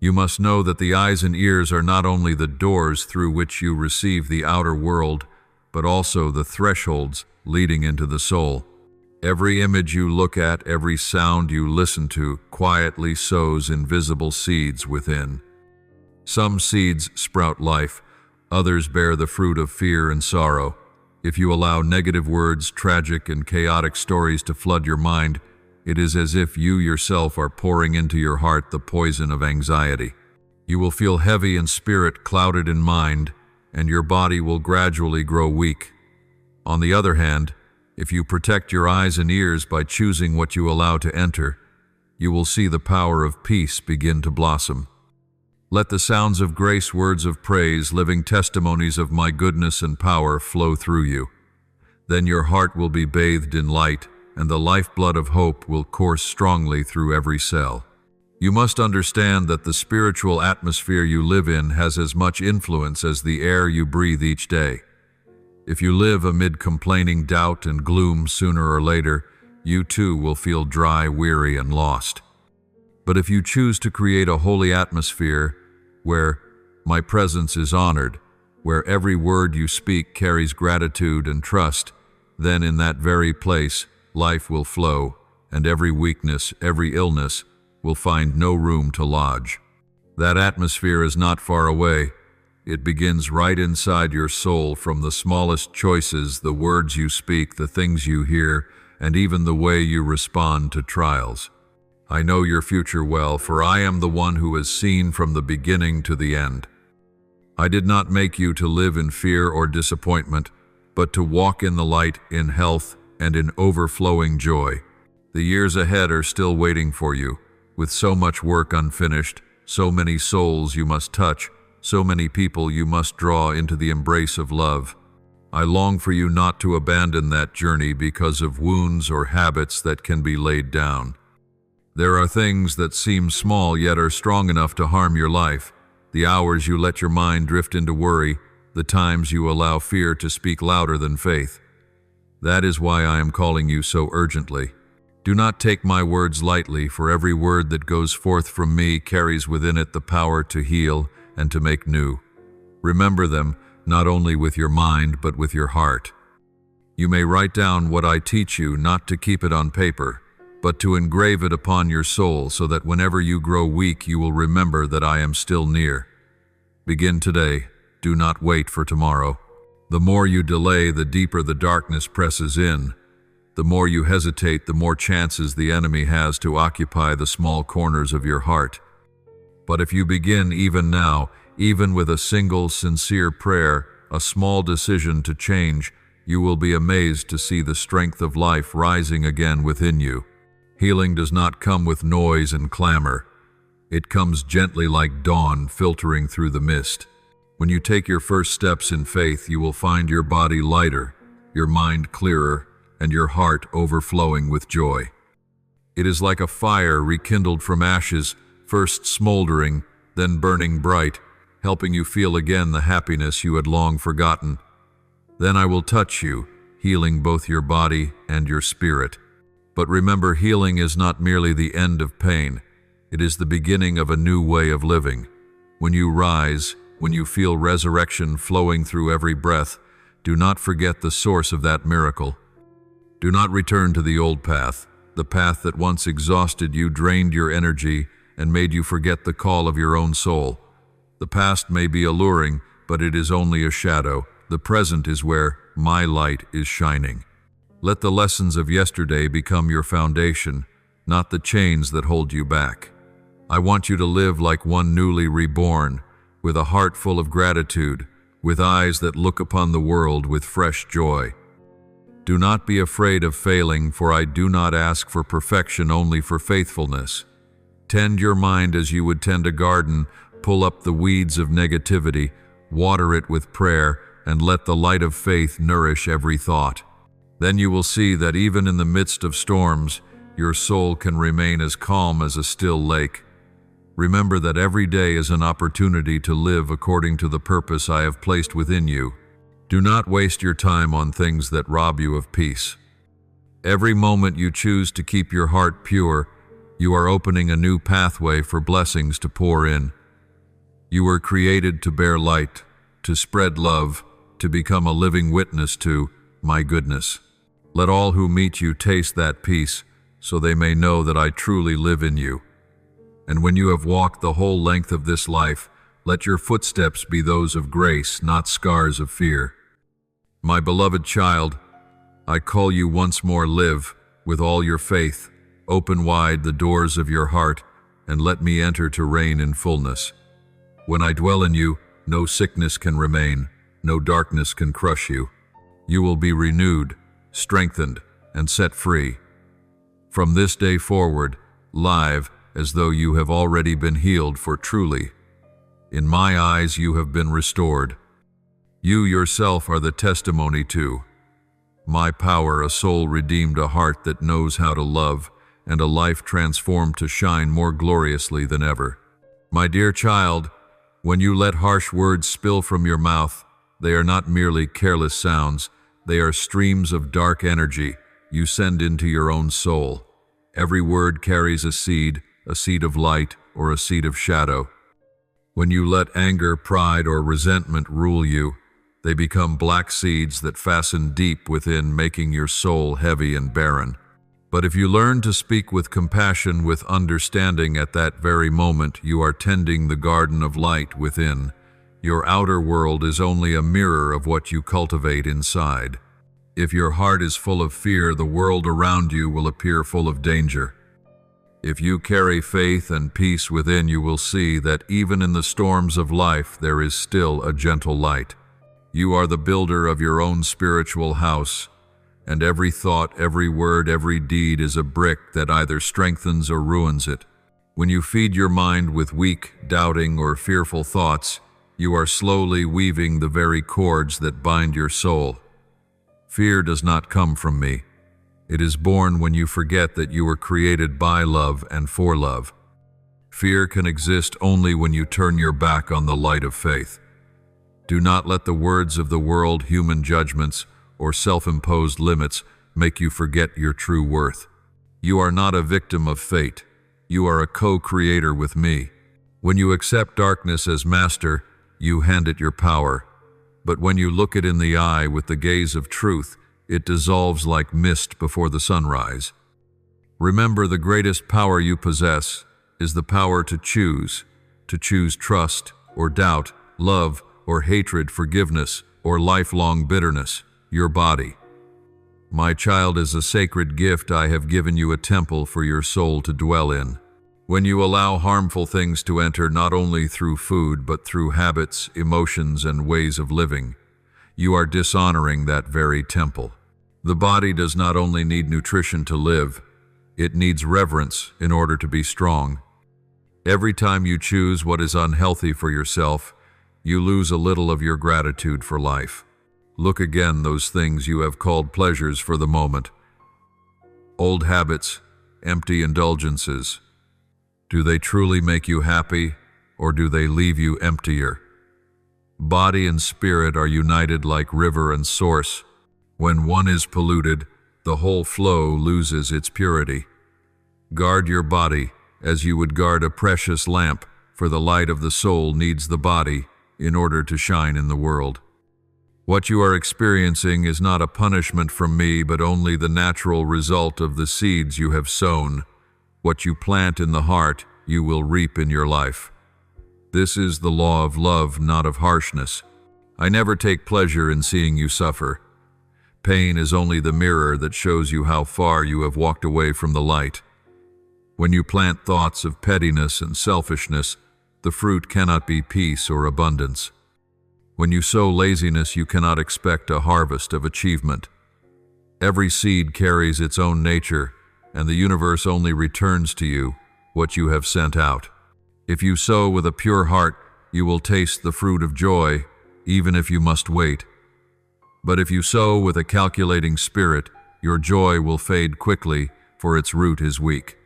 You must know that the eyes and ears are not only the doors through which you receive the outer world, but also the thresholds leading into the soul. Every image you look at, every sound you listen to, quietly sows invisible seeds within. Some seeds sprout life, others bear the fruit of fear and sorrow. If you allow negative words, tragic and chaotic stories to flood your mind, it is as if you yourself are pouring into your heart the poison of anxiety. You will feel heavy in spirit, clouded in mind, and your body will gradually grow weak. On the other hand, if you protect your eyes and ears by choosing what you allow to enter, you will see the power of peace begin to blossom. Let the sounds of grace, words of praise, living testimonies of my goodness and power flow through you. Then your heart will be bathed in light, and the lifeblood of hope will course strongly through every cell. You must understand that the spiritual atmosphere you live in has as much influence as the air you breathe each day. If you live amid complaining, doubt, and gloom, sooner or later, you too will feel dry, weary, and lost. But if you choose to create a holy atmosphere where my presence is honored, where every word you speak carries gratitude and trust, then in that very place life will flow, and every weakness, every illness will find no room to lodge. That atmosphere is not far away. It begins right inside your soul, from the smallest choices, the words you speak, the things you hear, and even the way you respond to trials. I know your future well, for I am the one who has seen from the beginning to the end. I did not make you to live in fear or disappointment, but to walk in the light, in health, and in overflowing joy. The years ahead are still waiting for you, with so much work unfinished, so many souls you must touch, so many people you must draw into the embrace of love. I long for you not to abandon that journey because of wounds or habits that can be laid down. There are things that seem small yet are strong enough to harm your life. The hours you let your mind drift into worry, the times you allow fear to speak louder than faith. That is why I am calling you so urgently. Do not take my words lightly, for every word that goes forth from me carries within it the power to heal and to make new. Remember them, not only with your mind, but with your heart. You may write down what I teach you, not to keep it on paper, but to engrave it upon your soul so that whenever you grow weak you will remember that I am still near. Begin today, do not wait for tomorrow. The more you delay, the deeper the darkness presses in. The more you hesitate, the more chances the enemy has to occupy the small corners of your heart. But if you begin even now, even with a single sincere prayer, a small decision to change, you will be amazed to see the strength of life rising again within you. Healing does not come with noise and clamor. It comes gently like dawn filtering through the mist. When you take your first steps in faith, you will find your body lighter, your mind clearer, and your heart overflowing with joy. It is like a fire rekindled from ashes, first smoldering, then burning bright, helping you feel again the happiness you had long forgotten. Then I will touch you, healing both your body and your spirit. But remember, healing is not merely the end of pain. It is the beginning of a new way of living. When you rise, when you feel resurrection flowing through every breath, do not forget the source of that miracle. Do not return to the old path, the path that once exhausted you, drained your energy, and made you forget the call of your own soul. The past may be alluring, but it is only a shadow. The present is where my light is shining. Let the lessons of yesterday become your foundation, not the chains that hold you back. I want you to live like one newly reborn, with a heart full of gratitude, with eyes that look upon the world with fresh joy. Do not be afraid of failing, for I do not ask for perfection, only for faithfulness. Tend your mind as you would tend a garden. Pull up the weeds of negativity, water it with prayer, and let the light of faith nourish every thought. Then you will see that even in the midst of storms, your soul can remain as calm as a still lake. Remember that every day is an opportunity to live according to the purpose I have placed within you. Do not waste your time on things that rob you of peace. Every moment you choose to keep your heart pure, you are opening a new pathway for blessings to pour in. You were created to bear light, to spread love, to become a living witness to my goodness. Let all who meet you taste that peace, so they may know that I truly live in you. And when you have walked the whole length of this life, let your footsteps be those of grace, not scars of fear. My beloved child, I call you once more, live with all your faith. Open wide the doors of your heart, and let me enter to reign in fullness. When I dwell in you, no sickness can remain, no darkness can crush you. You will be renewed, strengthened, and set free. From this day forward, live as though you have already been healed, for truly, in my eyes you have been restored. You yourself are the testimony to my power, a soul redeemed, a heart that knows how to love, and a life transformed to shine more gloriously than ever. My dear child, when you let harsh words spill from your mouth, they are not merely careless sounds, they are streams of dark energy you send into your own soul. Every word carries a seed of light or a seed of shadow. When you let anger, pride, or resentment rule you, they become black seeds that fasten deep within, making your soul heavy and barren. But if you learn to speak with compassion, with understanding, at that very moment you are tending the garden of light within. Your outer world is only a mirror of what you cultivate inside. If your heart is full of fear, the world around you will appear full of danger. If you carry faith and peace within, you will see that even in the storms of life there is still a gentle light. You are the builder of your own spiritual house, and every thought, every word, every deed is a brick that either strengthens or ruins it. When you feed your mind with weak, doubting, or fearful thoughts, you are slowly weaving the very cords that bind your soul. Fear does not come from me. It is born when you forget that you were created by love and for love. Fear can exist only when you turn your back on the light of faith. Do not let the words of the world, human judgments, or self-imposed limits make you forget your true worth. You are not a victim of fate. You are a co-creator with me. When you accept darkness as master, you hand it your power. But when you look it in the eye with the gaze of truth, it dissolves like mist before the sunrise. Remember, the greatest power you possess is the power to choose trust or doubt, love or hatred, forgiveness or lifelong bitterness, your body. My child, is a sacred gift. I have given you a temple for your soul to dwell in. When you allow harmful things to enter, not only through food but through habits, emotions, and ways of living, you are dishonoring that very temple. The body does not only need nutrition to live, it needs reverence in order to be strong. Every time you choose what is unhealthy for yourself, you lose a little of your gratitude for life. Look again, those things you have called pleasures for the moment. Old habits, empty indulgences. Do they truly make you happy, or do they leave you emptier? Body and spirit are united like river and source. When one is polluted, the whole flow loses its purity. Guard your body as you would guard a precious lamp, for the light of the soul needs the body in order to shine in the world. What you are experiencing is not a punishment from me, but only the natural result of the seeds you have sown. What you plant in the heart, you will reap in your life. This is the law of love, not of harshness. I never take pleasure in seeing you suffer. Pain is only the mirror that shows you how far you have walked away from the light. When you plant thoughts of pettiness and selfishness, the fruit cannot be peace or abundance. When you sow laziness, you cannot expect a harvest of achievement. Every seed carries its own nature, and the universe only returns to you what you have sent out. If you sow with a pure heart, you will taste the fruit of joy, even if you must wait. But if you sow with a calculating spirit, your joy will fade quickly, for its root is weak.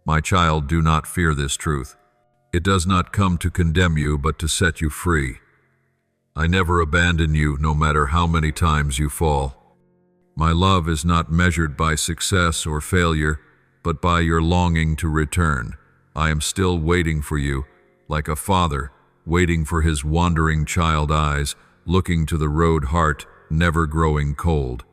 My child, do not fear this truth. It does not come to condemn you, but to set you free. I never abandon you, no matter how many times you fall. My love is not measured by success or failure, but by your longing to return. I am still waiting for you, like a father waiting for his wandering child eyes, looking to the road heart, never growing cold.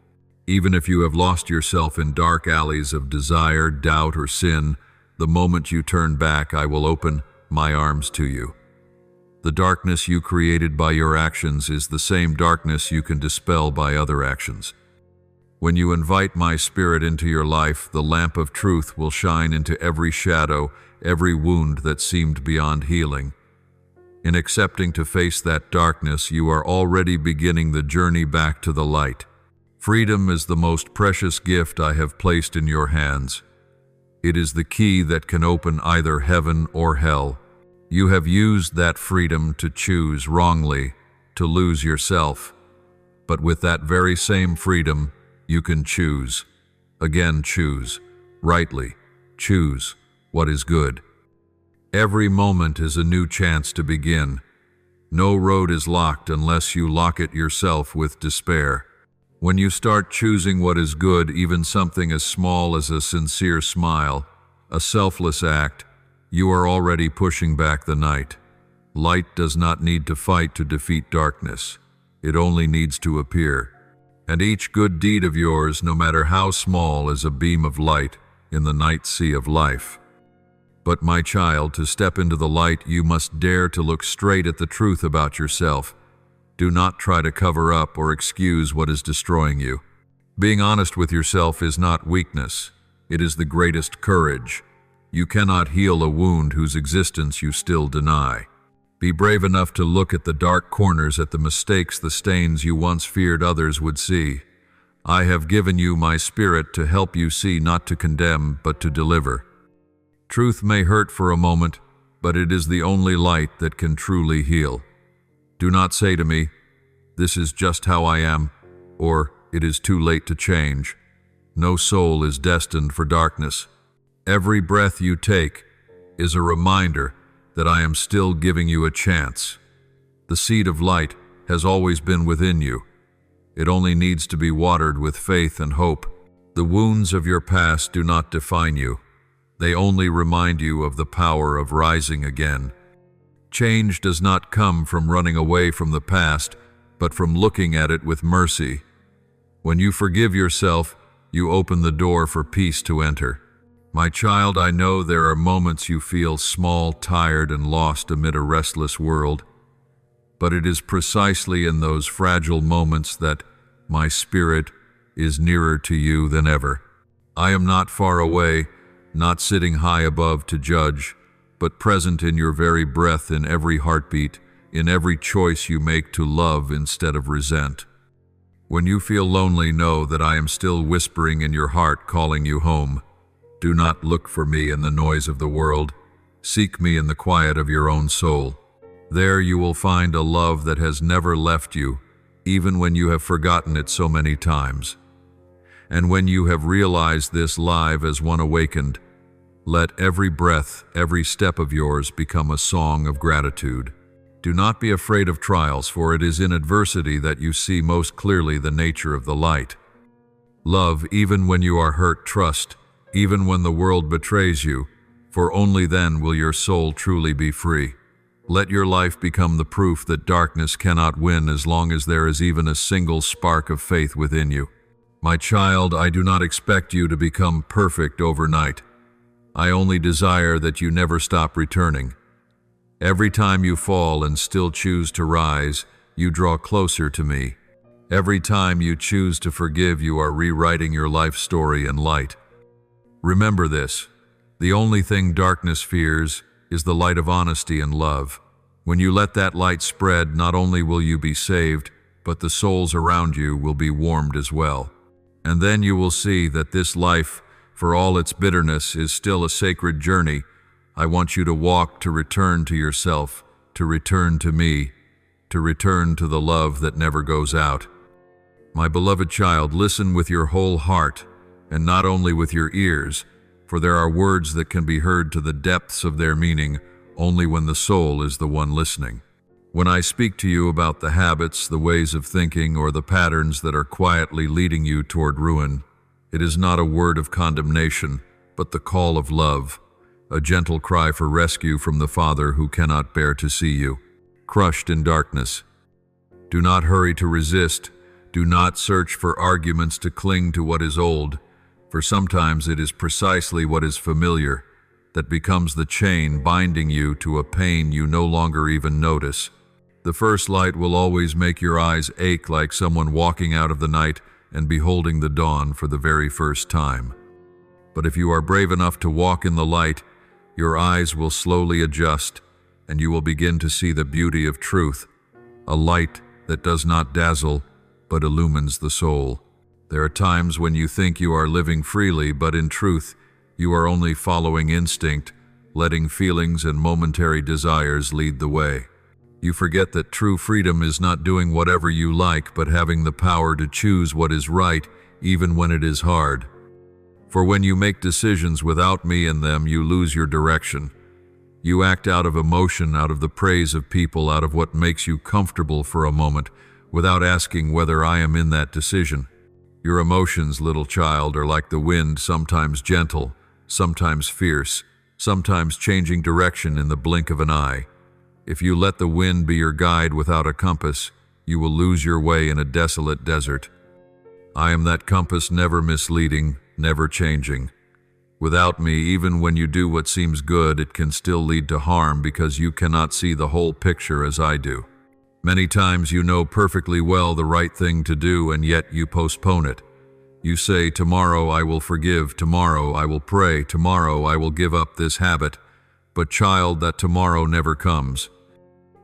Even if you have lost yourself in dark alleys of desire, doubt, or sin, the moment you turn back, I will open my arms to you. The darkness you created by your actions is the same darkness you can dispel by other actions. When you invite my spirit into your life, the lamp of truth will shine into every shadow, every wound that seemed beyond healing. In accepting to face that darkness, you are already beginning the journey back to the light. Freedom is the most precious gift I have placed in your hands. It is the key that can open either heaven or hell. You have used that freedom to choose wrongly, to lose yourself. But with that very same freedom, you can choose. Again, choose. Rightly. Choose what is good. Every moment is a new chance to begin. No road is locked unless you lock it yourself with despair. When you start choosing what is good, even something as small as a sincere smile, a selfless act, you are already pushing back the night. Light does not need to fight to defeat darkness. It only needs to appear. And each good deed of yours, no matter how small, is a beam of light in the night sea of life. But my child, to step into the light, you must dare to look straight at the truth about yourself. Do not try to cover up or excuse what is destroying you. Being honest with yourself is not weakness. It is the greatest courage. You cannot heal a wound whose existence you still deny. Be brave enough to look at the dark corners, at the mistakes, the stains you once feared others would see. I have given you my spirit to help you see, not to condemn, but to deliver. Truth may hurt for a moment, but it is the only light that can truly heal. Do not say to me, "This is just how I am," or "It is too late to change." No soul is destined for darkness. Every breath you take is a reminder that I am still giving you a chance. The seed of light has always been within you. It only needs to be watered with faith and hope. The wounds of your past do not define you. They only remind you of the power of rising again. Change does not come from running away from the past, but from looking at it with mercy. When you forgive yourself, you open the door for peace to enter. My child, I know there are moments you feel small, tired, and lost amid a restless world, but it is precisely in those fragile moments that my spirit is nearer to you than ever. I am not far away, not sitting high above to judge, but present in your very breath, in every heartbeat, in every choice you make to love instead of resent. When you feel lonely, know that I am still whispering in your heart, calling you home. Do not look for me in the noise of the world. Seek me in the quiet of your own soul. There you will find a love that has never left you, even when you have forgotten it so many times. And when you have realized this live as one awakened, let every breath, every step of yours become a song of gratitude. Do not be afraid of trials, for it is in adversity that you see most clearly the nature of the light. Love even when you are hurt, trust, even when the world betrays you, for only then will your soul truly be free. Let your life become the proof that darkness cannot win as long as there is even a single spark of faith within you. My child, I do not expect you to become perfect overnight. I only desire that you never stop returning. Every time you fall and still choose to rise, you draw closer to me. Every time you choose to forgive, you are rewriting your life story in light. Remember this: the only thing darkness fears is the light of honesty and love. When you let that light spread, not only will you be saved, but the souls around you will be warmed as well. And then you will see that this life, for all its bitterness, is still a sacred journey. I want you to walk, to return to yourself, to return to me, to return to the love that never goes out. My beloved child, listen with your whole heart, and not only with your ears, for there are words that can be heard to the depths of their meaning only when the soul is the one listening. When I speak to you about the habits, the ways of thinking, or the patterns that are quietly leading you toward ruin, it is not a word of condemnation, but the call of love, a gentle cry for rescue from the Father who cannot bear to see you crushed in darkness. Do not hurry to resist. Do not search for arguments to cling to what is old, for sometimes it is precisely what is familiar that becomes the chain binding you to a pain you no longer even notice. The first light will always make your eyes ache, like someone walking out of the night and beholding the dawn for the very first time. But if you are brave enough to walk in the light, your eyes will slowly adjust, and you will begin to see the beauty of truth, a light that does not dazzle, but illumines the soul. There are times when you think you are living freely, but in truth, you are only following instinct, letting feelings and momentary desires lead the way. You forget that true freedom is not doing whatever you like, but having the power to choose what is right, even when it is hard. For when you make decisions without me in them, you lose your direction. You act out of emotion, out of the praise of people, out of what makes you comfortable for a moment, without asking whether I am in that decision. Your emotions, little child, are like the wind, sometimes gentle, sometimes fierce, sometimes changing direction in the blink of an eye. If you let the wind be your guide without a compass, you will lose your way in a desolate desert. I am that compass, never misleading, never changing. Without me, even when you do what seems good, it can still lead to harm because you cannot see the whole picture as I do. Many times you know perfectly well the right thing to do, and yet you postpone it. You say, tomorrow I will forgive, tomorrow I will pray, tomorrow I will give up this habit. But child, that tomorrow never comes.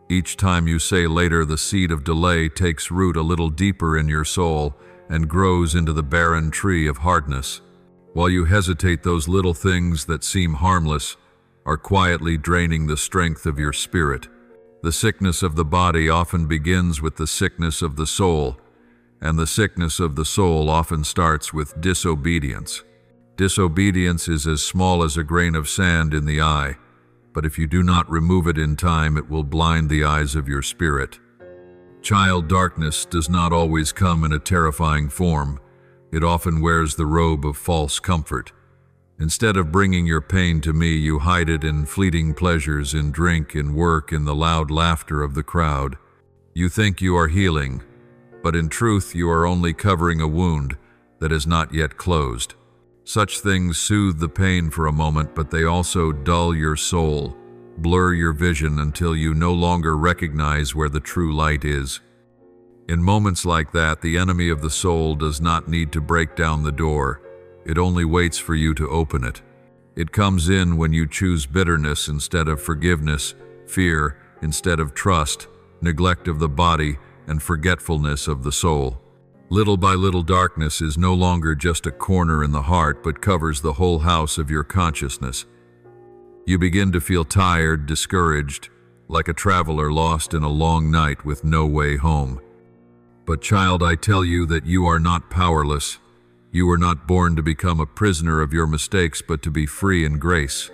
Each time you say later, the seed of delay takes root a little deeper in your soul and grows into the barren tree of hardness. While you hesitate, those little things that seem harmless are quietly draining the strength of your spirit. The sickness of the body often begins with the sickness of the soul, and the sickness of the soul often starts with disobedience. Disobedience is as small as a grain of sand in the eye, but if you do not remove it in time, it will blind the eyes of your spirit. Child, darkness does not always come in a terrifying form. It often wears the robe of false comfort. Instead of bringing your pain to me, you hide it in fleeting pleasures, in drink, in work, in the loud laughter of the crowd. You think you are healing, but in truth you are only covering a wound that is not yet closed. Such things soothe the pain for a moment, but they also dull your soul, blur your vision until you no longer recognize where the true light is. In moments like that, the enemy of the soul does not need to break down the door. It only waits for you to open it. It comes in when you choose bitterness instead of forgiveness, fear instead of trust, neglect of the body, and forgetfulness of the soul. Little by little, darkness is no longer just a corner in the heart, but covers the whole house of your consciousness. You begin to feel tired, discouraged, like a traveler lost in a long night with no way home. But child, I tell you that you are not powerless. You were not born to become a prisoner of your mistakes, but to be free in grace.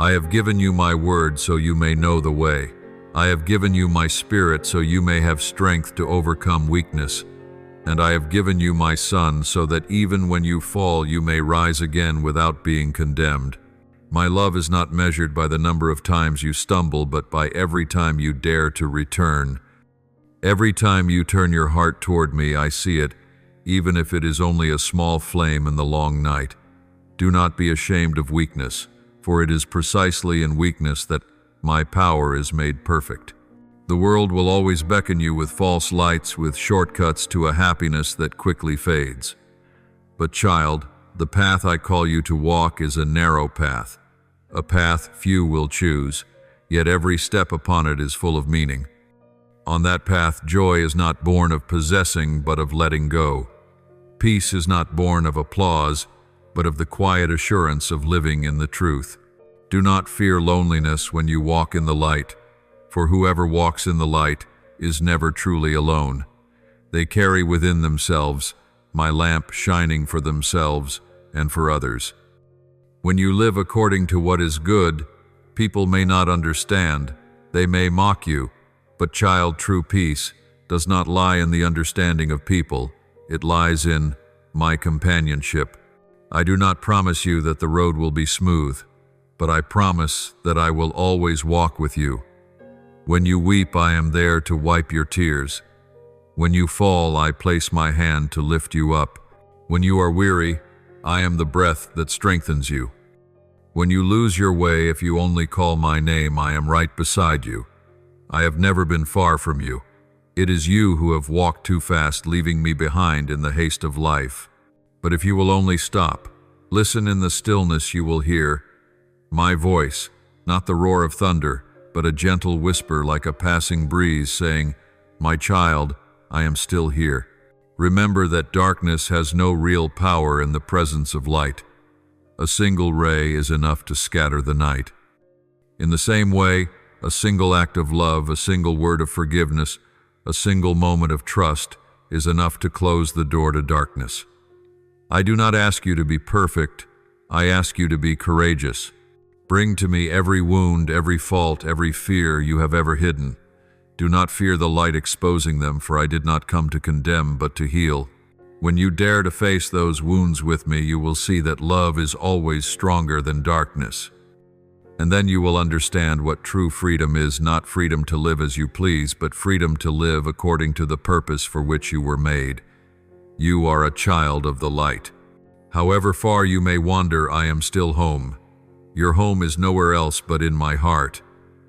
I have given you my word so you may know the way. I have given you my spirit so you may have strength to overcome weakness. And I have given you my Son so that even when you fall, you may rise again without being condemned. My love is not measured by the number of times you stumble, but by every time you dare to return. Every time you turn your heart toward me, I see it, even if it is only a small flame in the long night. Do not be ashamed of weakness, for it is precisely in weakness that my power is made perfect. The world will always beckon you with false lights, with shortcuts to a happiness that quickly fades. But child, the path I call you to walk is a narrow path, a path few will choose, yet every step upon it is full of meaning. On that path, joy is not born of possessing, but of letting go. Peace is not born of applause, but of the quiet assurance of living in the truth. Do not fear loneliness when you walk in the light, for whoever walks in the light is never truly alone. They carry within themselves my lamp, shining for themselves and for others. When you live according to what is good, people may not understand, they may mock you, but child, true peace does not lie in the understanding of people, it lies in my companionship. I do not promise you that the road will be smooth, but I promise that I will always walk with you. When you weep, I am there to wipe your tears. When you fall, I place my hand to lift you up. When you are weary, I am the breath that strengthens you. When you lose your way, if you only call my name, I am right beside you. I have never been far from you. It is you who have walked too fast, leaving me behind in the haste of life. But if you will only stop, listen in the stillness, you will hear my voice, not the roar of thunder, but a gentle whisper like a passing breeze saying, "My child, I am still here." Remember that darkness has no real power in the presence of light. A single ray is enough to scatter the night. In the same way, a single act of love, a single word of forgiveness, a single moment of trust is enough to close the door to darkness. I do not ask you to be perfect, I ask you to be courageous. Bring to me every wound, every fault, every fear you have ever hidden. Do not fear the light exposing them, for I did not come to condemn, but to heal. When you dare to face those wounds with me, you will see that love is always stronger than darkness. And then you will understand what true freedom is, not freedom to live as you please, but freedom to live according to the purpose for which you were made. You are a child of the light. However far you may wander, I am still home. Your home is nowhere else but in my heart,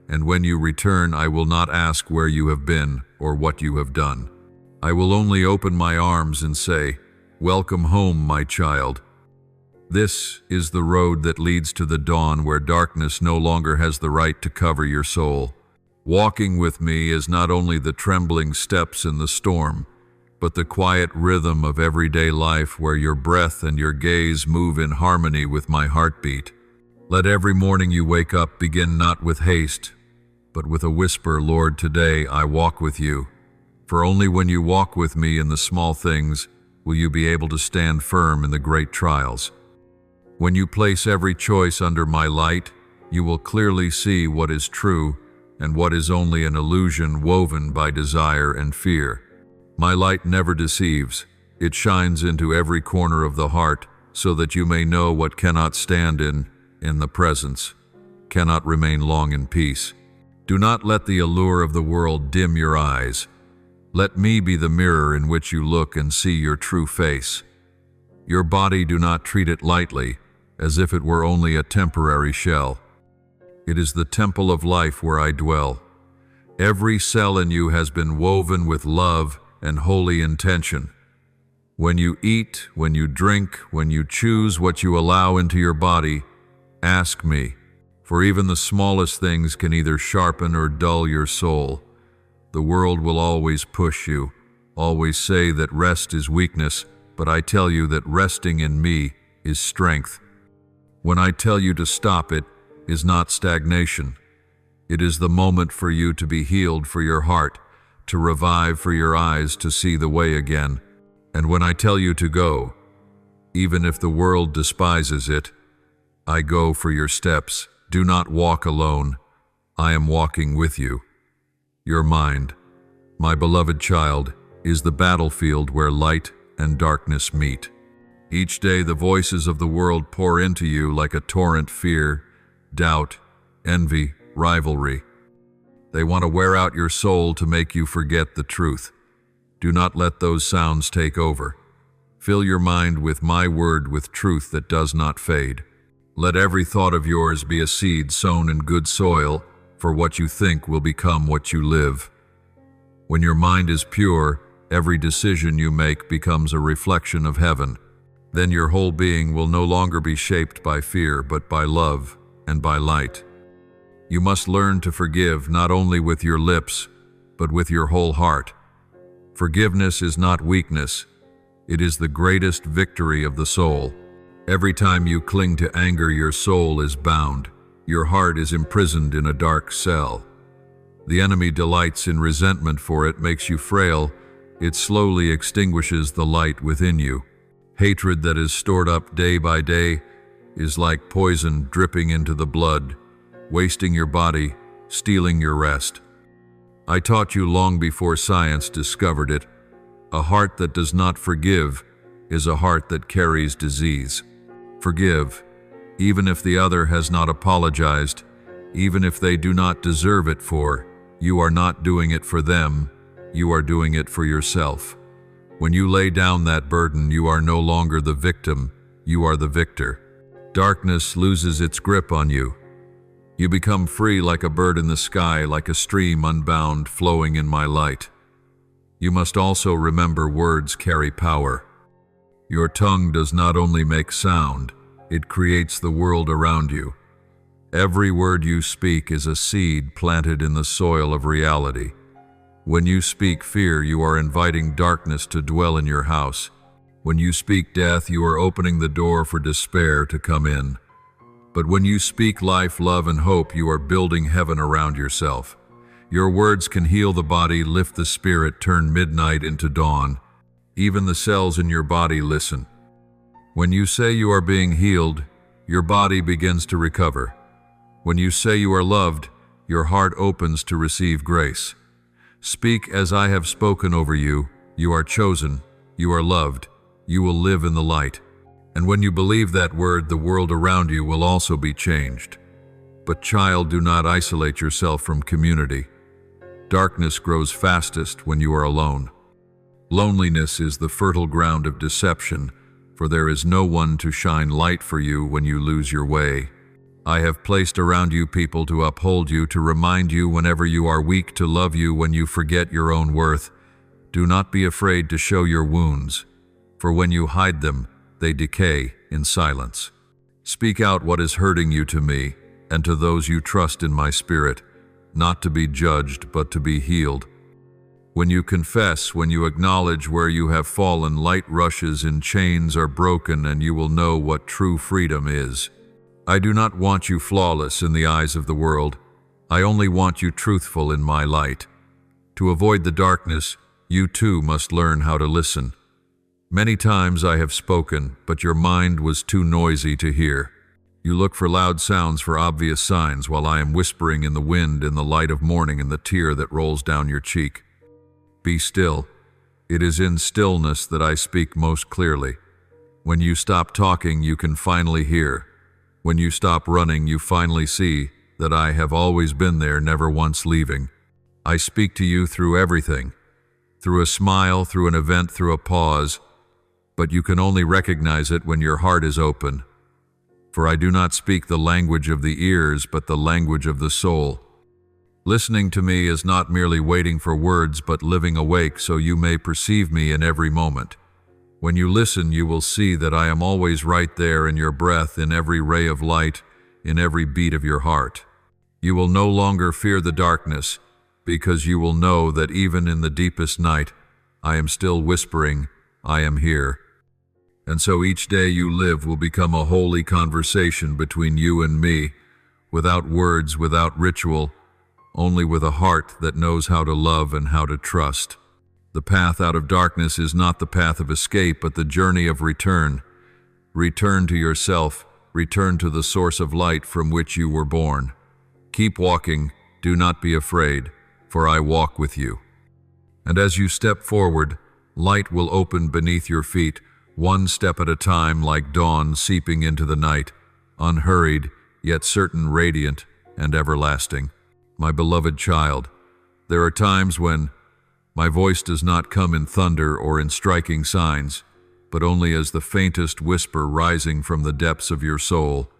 and when you return, I will not ask where you have been or what you have done. I will only open my arms and say, "Welcome home, my child." This is the road that leads to the dawn, where darkness no longer has the right to cover your soul. Walking with me is not only the trembling steps in the storm, but the quiet rhythm of everyday life, where your breath and your gaze move in harmony with my heartbeat. Let every morning you wake up begin not with haste, but with a whisper, "Lord, today I walk with you." For only when you walk with me in the small things will you be able to stand firm in the great trials. When you place every choice under my light, you will clearly see what is true and what is only an illusion woven by desire and fear. My light never deceives. It shines into every corner of the heart, so that you may know what cannot stand in the presence, cannot remain long in peace. Do not let the allure of the world dim your eyes. Let me be the mirror in which you look and see your true face. Your body, do not treat it lightly, as if it were only a temporary shell. It is the temple of life where I dwell. Every cell in you has been woven with love and holy intention. When you eat, when you drink, when you choose what you allow into your body, ask me, for even the smallest things can either sharpen or dull your soul. The world will always push you, always say that rest is weakness, but I tell you that resting in me is strength. When I tell you to stop, it is not stagnation. It is the moment for you to be healed, for your heart to revive, for your eyes to see the way again. And when I tell you to go, even if the world despises it, I go for your steps. Do not walk alone. I am walking with you. Your mind, my beloved child, is the battlefield where light and darkness meet. Each day the voices of the world pour into you like a torrent: fear, doubt, envy, rivalry. They want to wear out your soul to make you forget the truth. Do not let those sounds take over. Fill your mind with my word, with truth that does not fade. Let every thought of yours be a seed sown in good soil, for what you think will become what you live. When your mind is pure, every decision you make becomes a reflection of heaven. Then your whole being will no longer be shaped by fear, but by love and by light. You must learn to forgive, not only with your lips, but with your whole heart. Forgiveness is not weakness. It is the greatest victory of the soul. Every time you cling to anger, your soul is bound. Your heart is imprisoned in a dark cell. The enemy delights in resentment, for it makes you frail. It slowly extinguishes the light within you. Hatred that is stored up day by day is like poison dripping into the blood, wasting your body, stealing your rest. I taught you long before science discovered it. A heart that does not forgive is a heart that carries disease. Forgive, even if the other has not apologized, even if they do not deserve it, for you are not doing it for them, you are doing it for yourself. When you lay down that burden, you are no longer the victim, you are the victor. Darkness loses its grip on you. You become free like a bird in the sky, like a stream unbound, flowing in my light. You must also remember, words carry power. Your tongue does not only make sound, it creates the world around you. Every word you speak is a seed planted in the soil of reality. When you speak fear, you are inviting darkness to dwell in your house. When you speak death, you are opening the door for despair to come in. But when you speak life, love, and hope, you are building heaven around yourself. Your words can heal the body, lift the spirit, turn midnight into dawn. Even the cells in your body listen. When you say you are being healed, your body begins to recover. When you say you are loved, your heart opens to receive grace. Speak as I have spoken over you. You are chosen, you are loved, you will live in the light. And when you believe that word, the world around you will also be changed. But child, do not isolate yourself from community. Darkness grows fastest when you are alone. Loneliness is the fertile ground of deception, for there is no one to shine light for you when you lose your way. I have placed around you people to uphold you, to remind you whenever you are weak, to love you when you forget your own worth. Do not be afraid to show your wounds, for when you hide them, they decay in silence. Speak out what is hurting you to me and to those you trust in my spirit, not to be judged, but to be healed. When you confess, when you acknowledge where you have fallen, light rushes and chains are broken, and you will know what true freedom is. I do not want you flawless in the eyes of the world. I only want you truthful in my light. To avoid the darkness, you too must learn how to listen. Many times I have spoken, but your mind was too noisy to hear. You look for loud sounds, for obvious signs, while I am whispering in the wind, in the light of morning, in the tear that rolls down your cheek. Be still. It is in stillness that I speak most clearly. When you stop talking, you can finally hear. When you stop running, you finally see that I have always been there, never once leaving. I speak to you through everything, through a smile, through an event, through a pause. but you can only recognize it when your heart is open. For I do not speak the language of the ears, but the language of the soul. Listening to me is not merely waiting for words, but living awake so you may perceive me in every moment. When you listen, you will see that I am always right there in your breath, in every ray of light, in every beat of your heart. You will no longer fear the darkness, because you will know that even in the deepest night, I am still whispering, I am here. And so each day you live will become a holy conversation between you and me, without words, without ritual, only with a heart that knows how to love and how to trust. The path out of darkness is not the path of escape, but the journey of return. Return to yourself, return to the source of light from which you were born. Keep walking, do not be afraid, for I walk with you. And as you step forward, light will open beneath your feet, one step at a time, like dawn seeping into the night, unhurried, yet certain, radiant, and everlasting. My beloved child, there are times when my voice does not come in thunder or in striking signs, but only as the faintest whisper rising from the depths of your soul.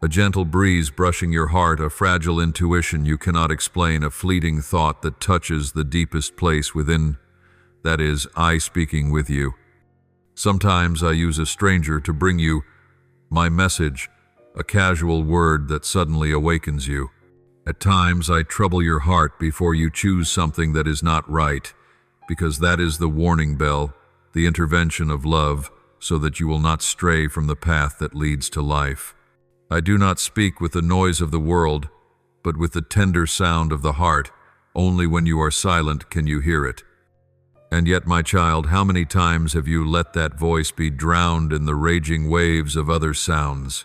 A gentle breeze brushing your heart, a fragile intuition you cannot explain, a fleeting thought that touches the deepest place within, that is, I speaking with you. Sometimes I use a stranger to bring you my message, a casual word that suddenly awakens you. At times I trouble your heart before you choose something that is not right, because that is the warning bell, the intervention of love, so that you will not stray from the path that leads to life. I do not speak with the noise of the world, but with the tender sound of the heart. Only when you are silent can you hear it. And yet, my child, how many times have you let that voice be drowned in the raging waves of other sounds?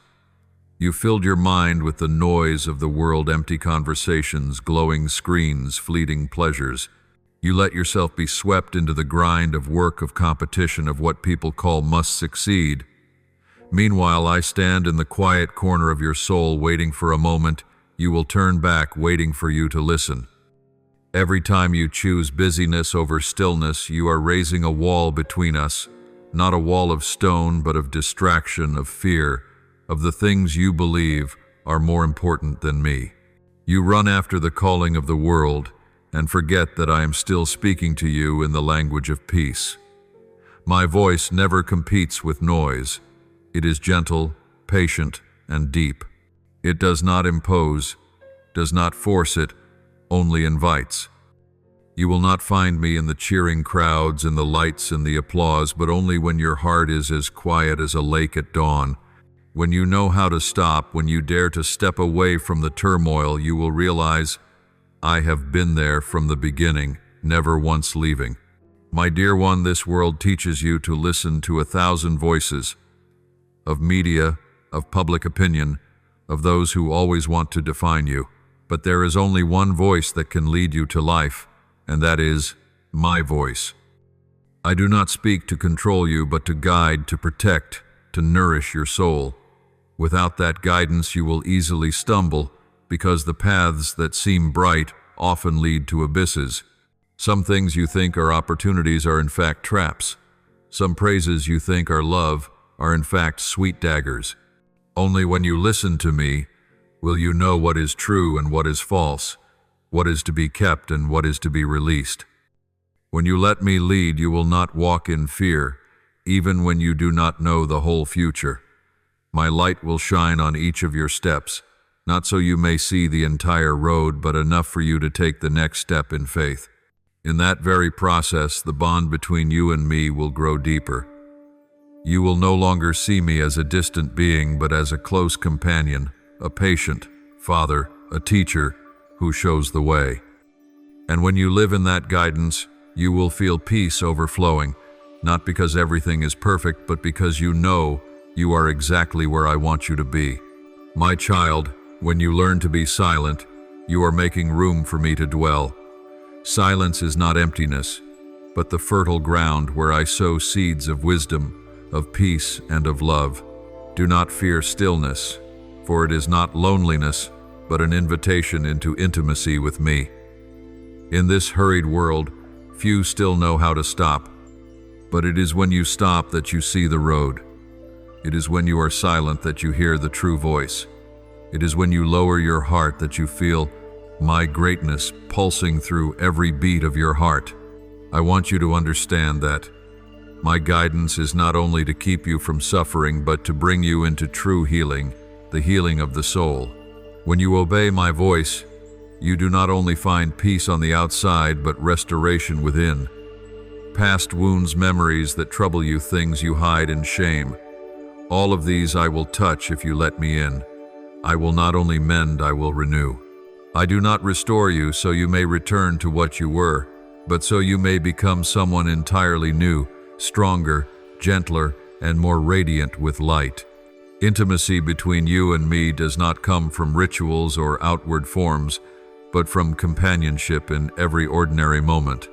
You filled your mind with the noise of the world, empty conversations, glowing screens, fleeting pleasures. You let yourself be swept into the grind of work, of competition, of what people call must succeed. Meanwhile, I stand in the quiet corner of your soul, waiting for a moment you will turn back, waiting for you to listen. Every time you choose busyness over stillness, you are raising a wall between us, not a wall of stone, but of distraction, of fear, of the things you believe are more important than me. You run after the calling of the world and forget that I am still speaking to you in the language of peace. My voice never competes with noise. It is gentle, patient, and deep. It does not impose, does not force it, only invites. You will not find me in the cheering crowds, in the lights and the applause, but only when your heart is as quiet as a lake at dawn. When you know how to stop, when you dare to step away from the turmoil, you will realize, I have been there from the beginning, never once leaving. My dear one, this world teaches you to listen to 1,000 voices, of media, of public opinion, of those who always want to define you. But there is only one voice that can lead you to life, and that is my voice. I do not speak to control you, but to guide, to protect, to nourish your soul. Without that guidance, you will easily stumble, because the paths that seem bright often lead to abysses. Some things you think are opportunities are in fact traps. Some praises you think are love are in fact sweet daggers. Only when you listen to me will you know what is true and what is false, what is to be kept and what is to be released. When you let me lead, you will not walk in fear, even when you do not know the whole future. My light will shine on each of your steps, not so you may see the entire road, but enough for you to take the next step in faith. In that very process, the bond between you and me will grow deeper. You will no longer see me as a distant being, but as a close companion, a patient father, a teacher who shows the way. And when you live in that guidance, you will feel peace overflowing, not because everything is perfect, but because you know you are exactly where I want you to be. My child, when you learn to be silent, you are making room for me to dwell. Silence is not emptiness, but the fertile ground where I sow seeds of wisdom, of peace, and of love. Do not fear stillness, for it is not loneliness, but an invitation into intimacy with me. In this hurried world, few still know how to stop. But it is when you stop that you see the road. It is when you are silent that you hear the true voice. It is when you lower your heart that you feel my greatness pulsing through every beat of your heart. I want you to understand that my guidance is not only to keep you from suffering, but to bring you into true healing, the healing of the soul. When you obey my voice, you do not only find peace on the outside, but restoration within. Past wounds, memories that trouble you, things you hide in shame, all of these I will touch if you let me in. I will not only mend, I will renew. I do not restore you so you may return to what you were, but so you may become someone entirely new, stronger, gentler, and more radiant with light. Intimacy between you and me does not come from rituals or outward forms, but from companionship in every ordinary moment.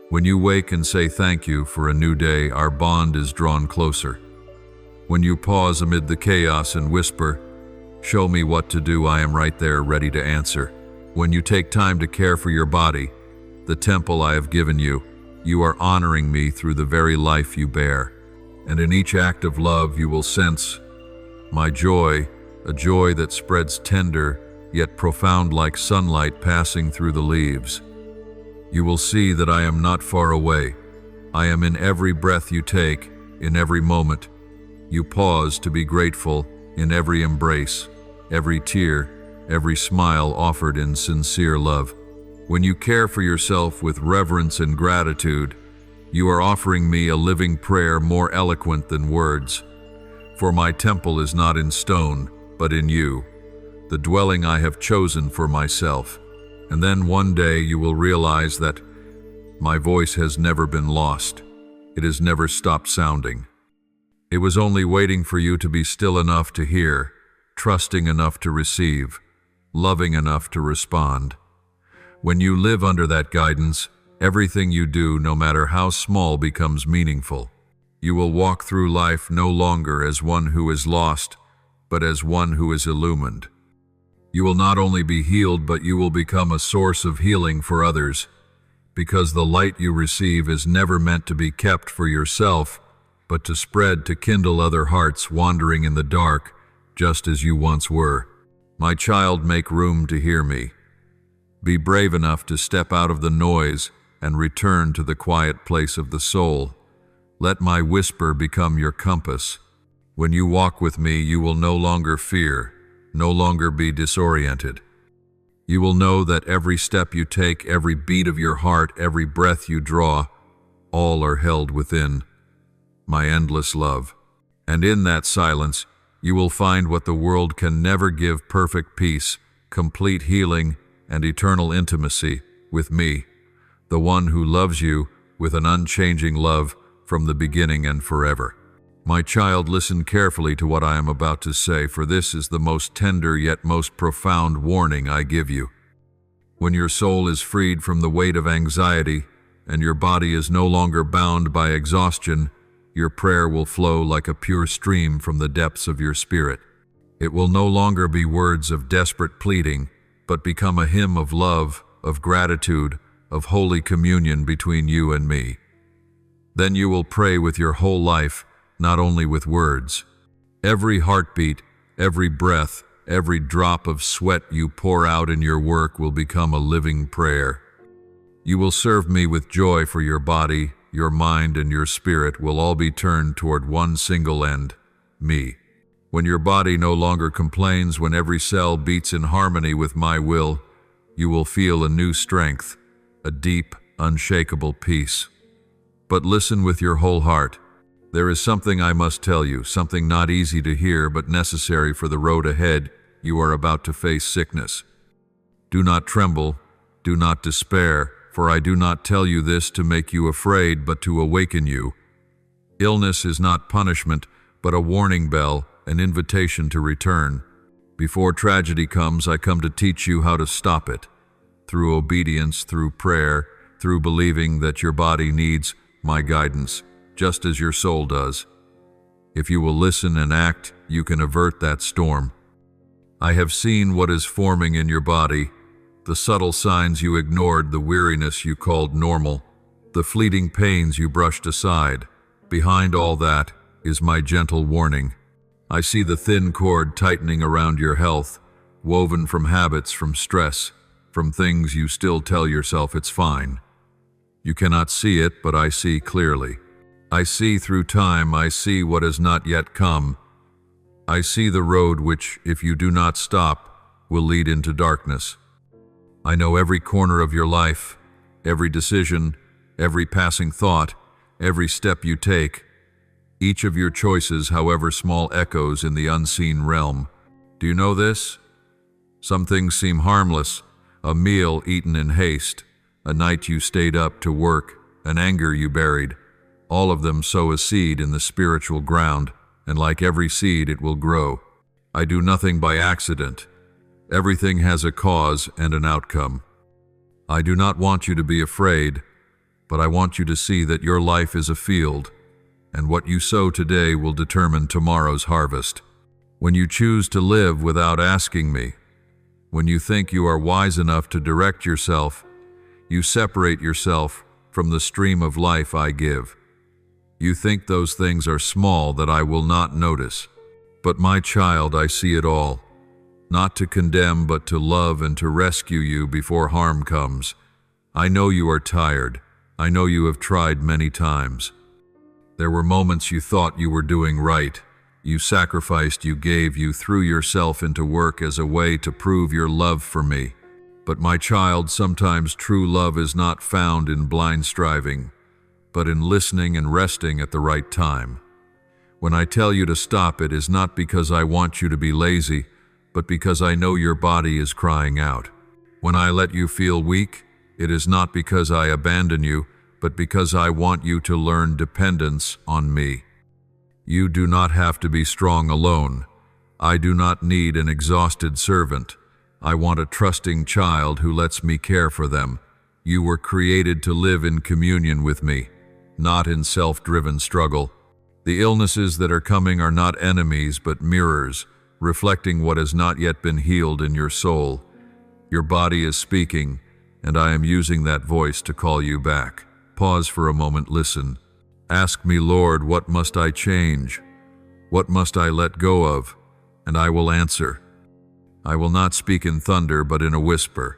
When you wake and say thank you for a new day, our bond is drawn closer. When you pause amid the chaos and whisper, "Show me what to do," I am right there ready to answer. When you take time to care for your body, the temple I have given you, you are honoring me through the very life you bear. And in each act of love you will sense my joy, a joy that spreads tender yet profound like sunlight passing through the leaves. You will see that I am not far away. I am in every breath you take, in every moment. You pause to be grateful, in every embrace, every tear, every smile offered in sincere love. When you care for yourself with reverence and gratitude, you are offering me a living prayer more eloquent than words. For my temple is not in stone, but in you, the dwelling I have chosen for myself. And then one day you will realize that my voice has never been lost. It has never stopped sounding. It was only waiting for you to be still enough to hear, trusting enough to receive, loving enough to respond. When you live under that guidance, everything you do, no matter how small, becomes meaningful. You will walk through life no longer as one who is lost, but as one who is illumined. You will not only be healed, but you will become a source of healing for others, because the light you receive is never meant to be kept for yourself, but to spread to kindle other hearts wandering in the dark, just as you once were. My child, make room to hear me. Be brave enough to step out of the noise and return to the quiet place of the soul. Let my whisper become your compass. When you walk with me, you will no longer fear, no longer be disoriented. You will know that every step you take, every beat of your heart, every breath you draw, all are held within my endless love. And in that silence, you will find what the world can never give: perfect peace, complete healing, and eternal intimacy with me, the one who loves you with an unchanging love from the beginning and forever. My child, listen carefully to what I am about to say, for this is the most tender yet most profound warning I give you. When your soul is freed from the weight of anxiety and your body is no longer bound by exhaustion, your prayer will flow like a pure stream from the depths of your spirit. It will no longer be words of desperate pleading, but become a hymn of love, of gratitude, of holy communion between you and me. Then you will pray with your whole life, not only with words. Every heartbeat, every breath, every drop of sweat you pour out in your work will become a living prayer. You will serve me with joy, for your body, your mind, and your spirit will all be turned toward one single end: me. When your body no longer complains, when every cell beats in harmony with my will, you will feel a new strength, a deep, unshakable peace. But listen with your whole heart. There is something I must tell you, something not easy to hear but necessary for the road ahead. You are about to face sickness. Do not tremble, do not despair, for I do not tell you this to make you afraid, but to awaken you. Illness is not punishment, but a warning bell, an invitation to return. Before tragedy comes, I come to teach you how to stop it. Through obedience, through prayer, through believing that your body needs my guidance, just as your soul does. If you will listen and act, you can avert that storm. I have seen what is forming in your body, the subtle signs you ignored, the weariness you called normal. the fleeting pains you brushed aside. Behind all that is my gentle warning. I see the thin cord tightening around your health, woven from habits, from stress, from things you still tell yourself it's fine. You cannot see it, but I see clearly. I see through time, I see what has not yet come. I see the road which, if you do not stop, will lead into darkness. I know every corner of your life, every decision, every passing thought, every step you take. Each of your choices, however small, echoes in the unseen realm. Do you know this? Some things seem harmless, a meal eaten in haste, a night you stayed up to work, an anger you buried. All of them sow a seed in the spiritual ground, and like every seed it will grow. I do nothing by accident. Everything has a cause and an outcome. I do not want you to be afraid, but I want you to see that your life is a field, and what you sow today will determine tomorrow's harvest. When you choose to live without asking me, when you think you are wise enough to direct yourself, you separate yourself from the stream of life I give. You think those things are small that I will not notice. But my child, I see it all. Not to condemn, but to love and to rescue you before harm comes. I know you are tired. I know you have tried many times. There were moments you thought you were doing right. You sacrificed, you gave, you threw yourself into work as a way to prove your love for me. But my child, sometimes true love is not found in blind striving, but in listening and resting at the right time. When I tell you to stop, it is not because I want you to be lazy, but because I know your body is crying out. When I let you feel weak, it is not because I abandon you, but because I want you to learn dependence on me. You do not have to be strong alone. I do not need an exhausted servant. I want a trusting child who lets me care for them. You were created to live in communion with me, not in self-driven struggle. The illnesses that are coming are not enemies, but mirrors, reflecting what has not yet been healed in your soul. Your body is speaking, and I am using that voice to call you back. Pause for a moment, listen. Ask me, Lord, what must I change? What must I let go of? And I will answer. I will not speak in thunder, but in a whisper.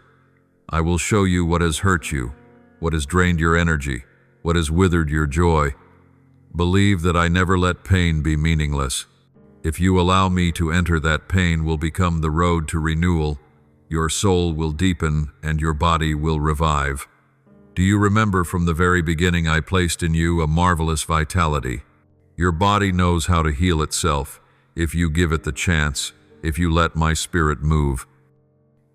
I will show you what has hurt you, what has drained your energy, what has withered your joy. Believe that I never let pain be meaningless. If you allow me to enter, that pain will become the road to renewal. Your soul will deepen and your body will revive. Do you remember from the very beginning I placed in you a marvelous vitality? Your body knows how to heal itself if you give it the chance, if you let my spirit move.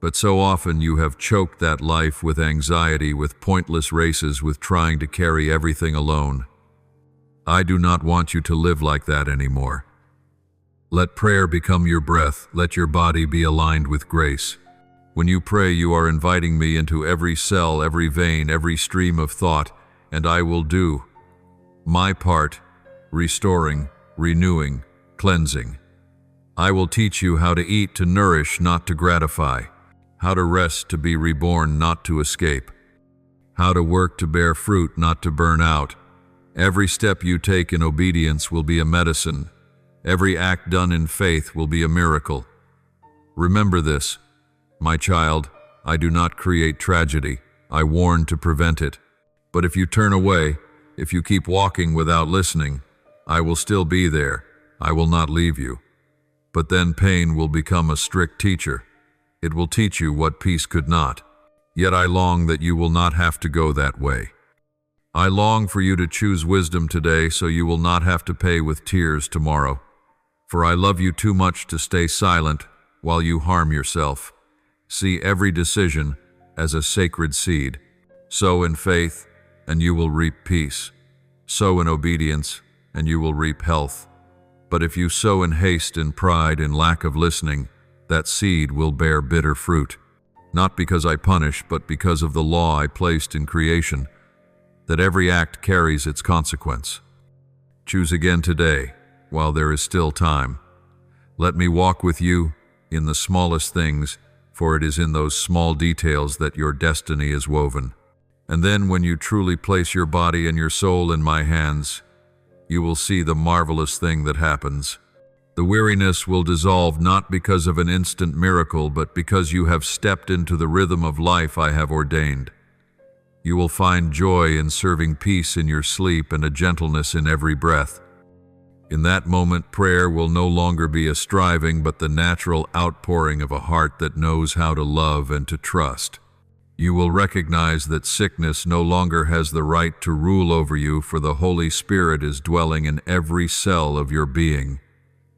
But so often you have choked that life with anxiety, with pointless races, with trying to carry everything alone. I do not want you to live like that anymore. Let prayer become your breath. Let your body be aligned with grace. When you pray, you are inviting me into every cell, every vein, every stream of thought, and I will do my part, restoring, renewing, cleansing. I will teach you how to eat to nourish, not to gratify, how to rest to be reborn, not to escape, how to work to bear fruit, not to burn out. Every step you take in obedience will be a medicine. Every act done in faith will be a miracle. Remember this, my child, I do not create tragedy. I warn to prevent it. But if you turn away, if you keep walking without listening, I will still be there. I will not leave you. But then pain will become a strict teacher. It will teach you what peace could not. Yet I long that you will not have to go that way. I long for you to choose wisdom today so you will not have to pay with tears tomorrow. For I love you too much to stay silent while you harm yourself. See every decision as a sacred seed. Sow in faith, and you will reap peace. Sow in obedience, and you will reap health. But if you sow in haste, in pride, in lack of listening, that seed will bear bitter fruit. Not because I punish, but because of the law I placed in creation, that every act carries its consequence. Choose again today, while there is still time. Let me walk with you in the smallest things, for it is in those small details that your destiny is woven. And then when you truly place your body and your soul in my hands, you will see the marvelous thing that happens. The weariness will dissolve not because of an instant miracle, but because you have stepped into the rhythm of life I have ordained. You will find joy in serving, peace in your sleep, and a gentleness in every breath. In that moment, prayer will no longer be a striving, but the natural outpouring of a heart that knows how to love and to trust. You will recognize that sickness no longer has the right to rule over you, for the Holy Spirit is dwelling in every cell of your being.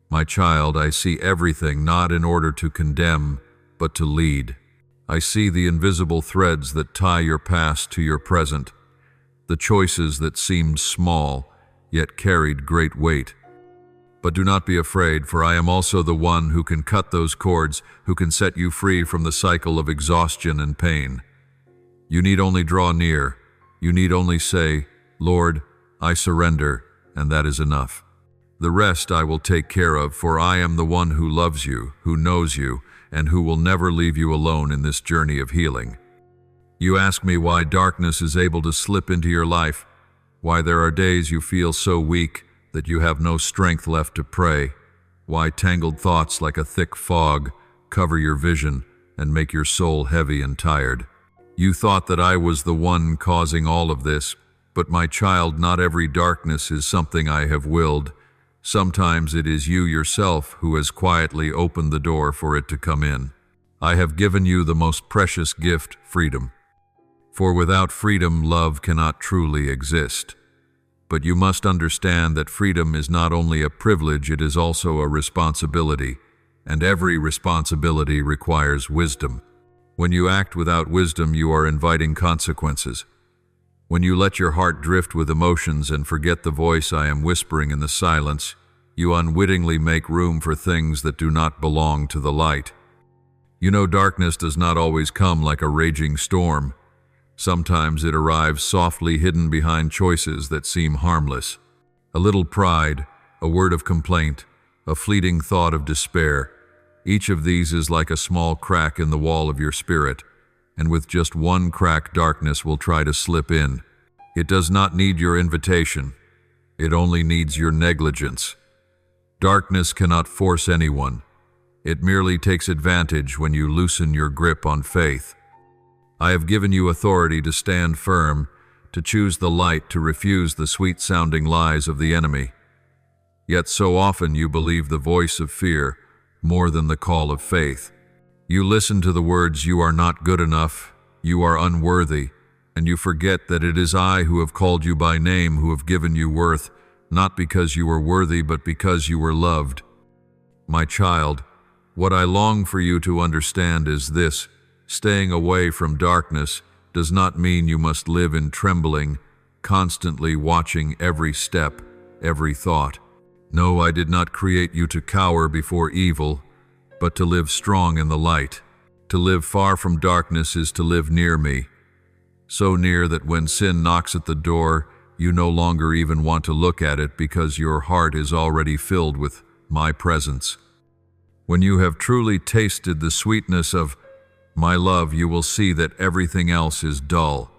My child, I see everything not in order to condemn, but to lead. I see the invisible threads that tie your past to your present, the choices that seemed small, yet carried great weight. But do not be afraid, for I am also the one who can cut those cords, who can set you free from the cycle of exhaustion and pain. You need only draw near. You need only say, Lord, I surrender, and that is enough. The rest I will take care of, for I am the one who loves you, who knows you, and who will never leave you alone in this journey of healing. You ask me why darkness is able to slip into your life, why there are days you feel so weak that you have no strength left to pray, why tangled thoughts like a thick fog cover your vision and make your soul heavy and tired. You thought that I was the one causing all of this, but my child, not every darkness is something I have willed. Sometimes it is you yourself who has quietly opened the door for it to come in. I have given you the most precious gift, freedom. For without freedom, love cannot truly exist. But you must understand that freedom is not only a privilege, it is also a responsibility, and every responsibility requires wisdom. When you act without wisdom, you are inviting consequences. When you let your heart drift with emotions and forget the voice I am whispering in the silence, you unwittingly make room for things that do not belong to the light. You know, darkness does not always come like a raging storm. Sometimes it arrives softly, hidden behind choices that seem harmless. A little pride, a word of complaint, a fleeting thought of despair. Each of these is like a small crack in the wall of your spirit, and with just one crack, darkness will try to slip in. It does not need your invitation. It only needs your negligence. Darkness cannot force anyone. It merely takes advantage when you loosen your grip on faith. I have given you authority to stand firm, to choose the light, to refuse the sweet-sounding lies of the enemy. Yet so often you believe the voice of fear more than the call of faith. You listen to the words, you are not good enough, you are unworthy, and you forget that it is I who have called you by name, who have given you worth, not because you were worthy, but because you were loved. My child, what I long for you to understand is this: staying away from darkness does not mean you must live in trembling, constantly watching every step, every thought. No, I did not create you to cower before evil, but to live strong in the light. To live far from darkness is to live near me, so near that when sin knocks at the door, you no longer even want to look at it because your heart is already filled with my presence. When you have truly tasted the sweetness of my love, you will see that everything else is dull.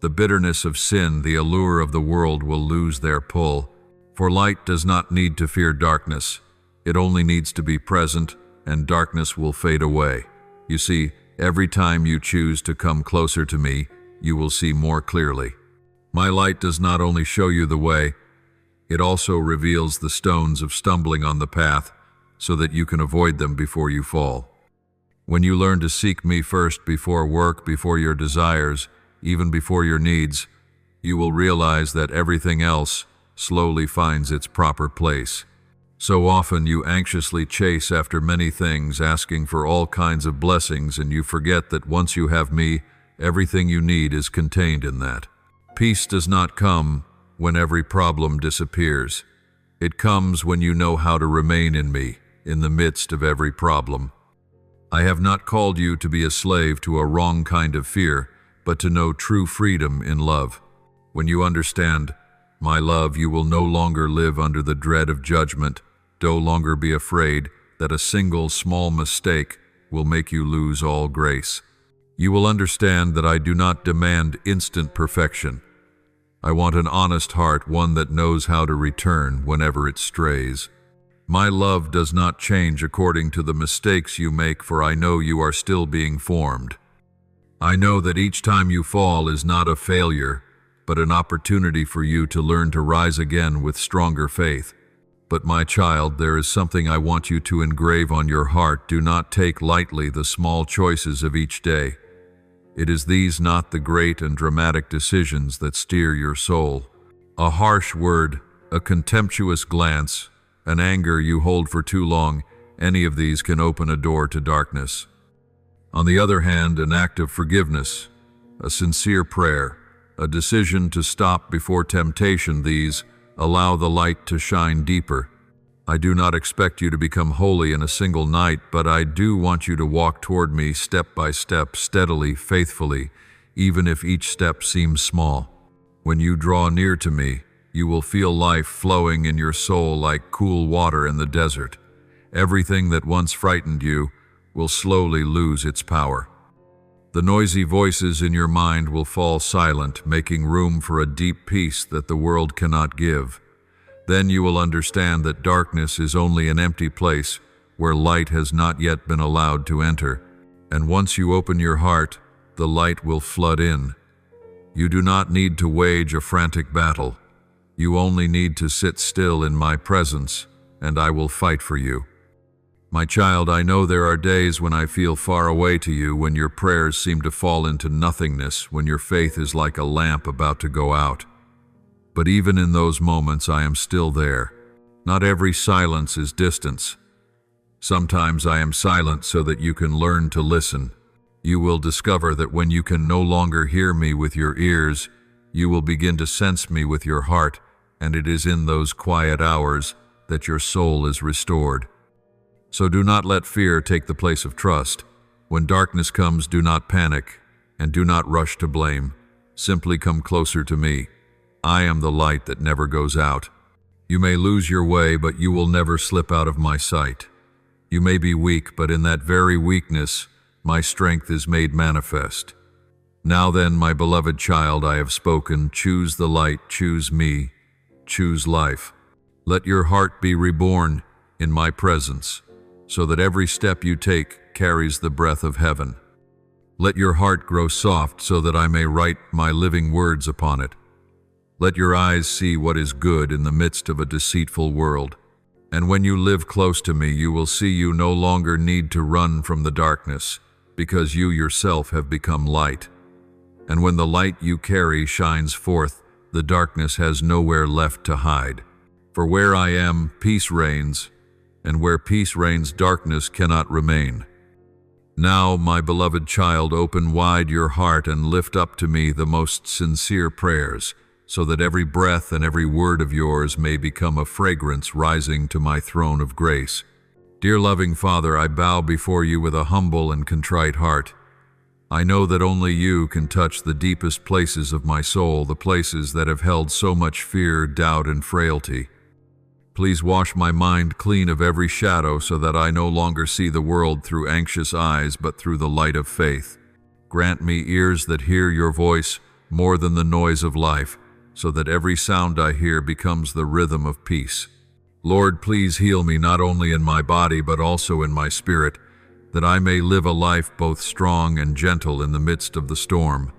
The bitterness of sin, the allure of the world will lose their pull. For light does not need to fear darkness. It only needs to be present, and darkness will fade away. You see, every time you choose to come closer to me, you will see more clearly. My light does not only show you the way, it also reveals the stones of stumbling on the path, so that you can avoid them before you fall. When you learn to seek me first, before work, before your desires, even before your needs, you will realize that everything else slowly finds its proper place. So often you anxiously chase after many things, asking for all kinds of blessings, and you forget that once you have me, everything you need is contained in that. Peace does not come when every problem disappears. It comes when you know how to remain in me, in the midst of every problem. I have not called you to be a slave to a wrong kind of fear, but to know true freedom in love. When you understand my love, you will no longer live under the dread of judgment, no longer be afraid that a single small mistake will make you lose all grace. You will understand that I do not demand instant perfection. I want an honest heart, one that knows how to return whenever it strays. My love does not change according to the mistakes you make, for I know you are still being formed. I know that each time you fall is not a failure, but an opportunity for you to learn to rise again with stronger faith. But my child, there is something I want you to engrave on your heart. Do not take lightly the small choices of each day. It is these, not the great and dramatic decisions, that steer your soul. A harsh word, a contemptuous glance, an anger you hold for too long, any of these can open a door to darkness. On the other hand, an act of forgiveness, a sincere prayer, a decision to stop before temptation, these allow the light to shine deeper. I do not expect you to become holy in a single night, but I do want you to walk toward me step by step, steadily, faithfully, even if each step seems small. When you draw near to me, you will feel life flowing in your soul like cool water in the desert. Everything that once frightened you will slowly lose its power. The noisy voices in your mind will fall silent, making room for a deep peace that the world cannot give. Then you will understand that darkness is only an empty place where light has not yet been allowed to enter. And once you open your heart, the light will flood in. You do not need to wage a frantic battle. You only need to sit still in my presence, and I will fight for you. My child, I know there are days when I feel far away to you, when your prayers seem to fall into nothingness, when your faith is like a lamp about to go out. But even in those moments, I am still there. Not every silence is distance. Sometimes I am silent so that you can learn to listen. You will discover that when you can no longer hear me with your ears, you will begin to sense me with your heart, and it is in those quiet hours that your soul is restored. So do not let fear take the place of trust. When darkness comes, do not panic, and do not rush to blame. Simply come closer to me. I am the light that never goes out. You may lose your way, but you will never slip out of my sight. You may be weak, but in that very weakness, my strength is made manifest. Now then, my beloved child, I have spoken. Choose the light, choose me, choose life. Let your heart be reborn in my presence, so that every step you take carries the breath of heaven. Let your heart grow soft so that I may write my living words upon it. Let your eyes see what is good in the midst of a deceitful world. And when you live close to me, you will see you no longer need to run from the darkness, because you yourself have become light. And when the light you carry shines forth, the darkness has nowhere left to hide. For where I am, peace reigns, and where peace reigns, darkness cannot remain. Now, my beloved child, open wide your heart and lift up to me the most sincere prayers, so that every breath and every word of yours may become a fragrance rising to my throne of grace. Dear loving Father, I bow before you with a humble and contrite heart. I know that only you can touch the deepest places of my soul, the places that have held so much fear, doubt, and frailty. Please wash my mind clean of every shadow so that I no longer see the world through anxious eyes, but through the light of faith. Grant me ears that hear your voice more than the noise of life, so that every sound I hear becomes the rhythm of peace. Lord, please heal me not only in my body but also in my spirit, that I may live a life both strong and gentle in the midst of the storm.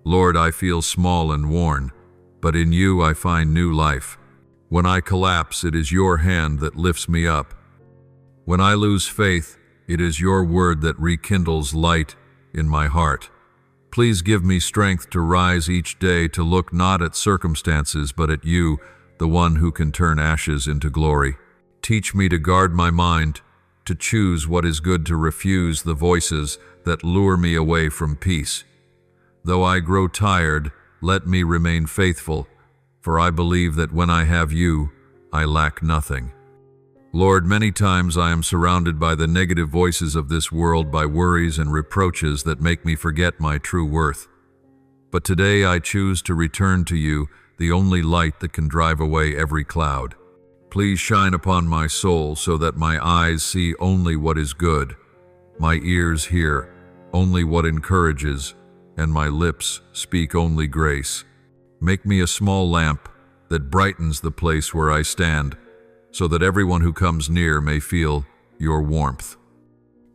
Lord, I feel small and worn, but in you I find new life. When I collapse, it is your hand that lifts me up. When I lose faith, it is your word that rekindles light in my heart. Please give me strength to rise each day, to look not at circumstances but at you, the one who can turn ashes into glory. Teach me to guard my mind, to choose what is good, to refuse the voices that lure me away from peace. Though I grow tired, let me remain faithful, for I believe that when I have you, I lack nothing. Lord, many times I am surrounded by the negative voices of this world, by worries and reproaches that make me forget my true worth. But today I choose to return to you, the only light that can drive away every cloud. Please shine upon my soul so that my eyes see only what is good, my ears hear only what encourages, and my lips speak only grace. Make me a small lamp that brightens the place where I stand, so that everyone who comes near may feel your warmth.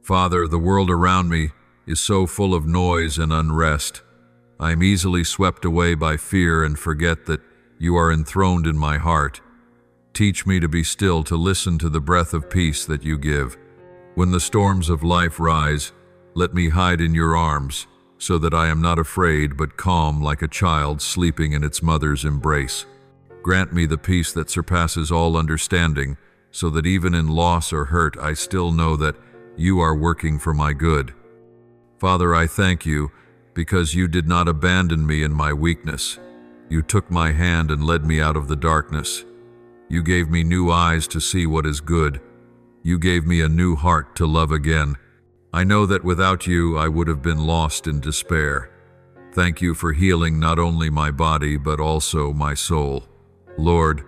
Father, the world around me is so full of noise and unrest. I am easily swept away by fear and forget that you are enthroned in my heart. Teach me to be still, to listen to the breath of peace that you give. When the storms of life rise, let me hide in your arms, so that I am not afraid but calm like a child sleeping in its mother's embrace. Grant me the peace that surpasses all understanding, so that even in loss or hurt I still know that you are working for my good. Father, I thank you because you did not abandon me in my weakness. You took my hand and led me out of the darkness. You gave me new eyes to see what is good. You gave me a new heart to love again. I know that without you I would have been lost in despair. Thank you for healing not only my body but also my soul. Lord,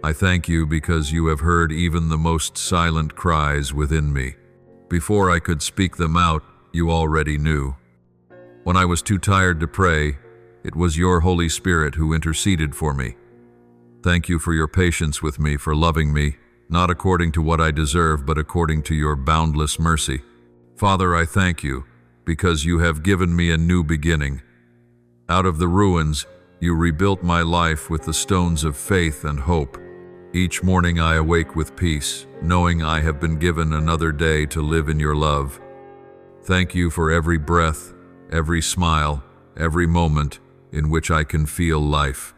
I thank you because you have heard even the most silent cries within me. Before I could speak them out, you already knew. When I was too tired to pray, it was your Holy Spirit who interceded for me. Thank you for your patience with me, for loving me, not according to what I deserve, but according to your boundless mercy. Father, I thank you because you have given me a new beginning. Out of the ruins, you rebuilt my life with the stones of faith and hope. Each morning I awake with peace, knowing I have been given another day to live in your love. Thank you for every breath, every smile, every moment in which I can feel life.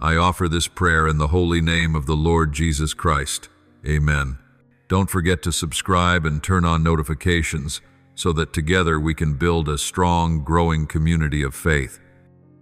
I offer this prayer in the holy name of the Lord Jesus Christ. Amen. Don't forget to subscribe and turn on notifications so that together we can build a strong, growing community of faith.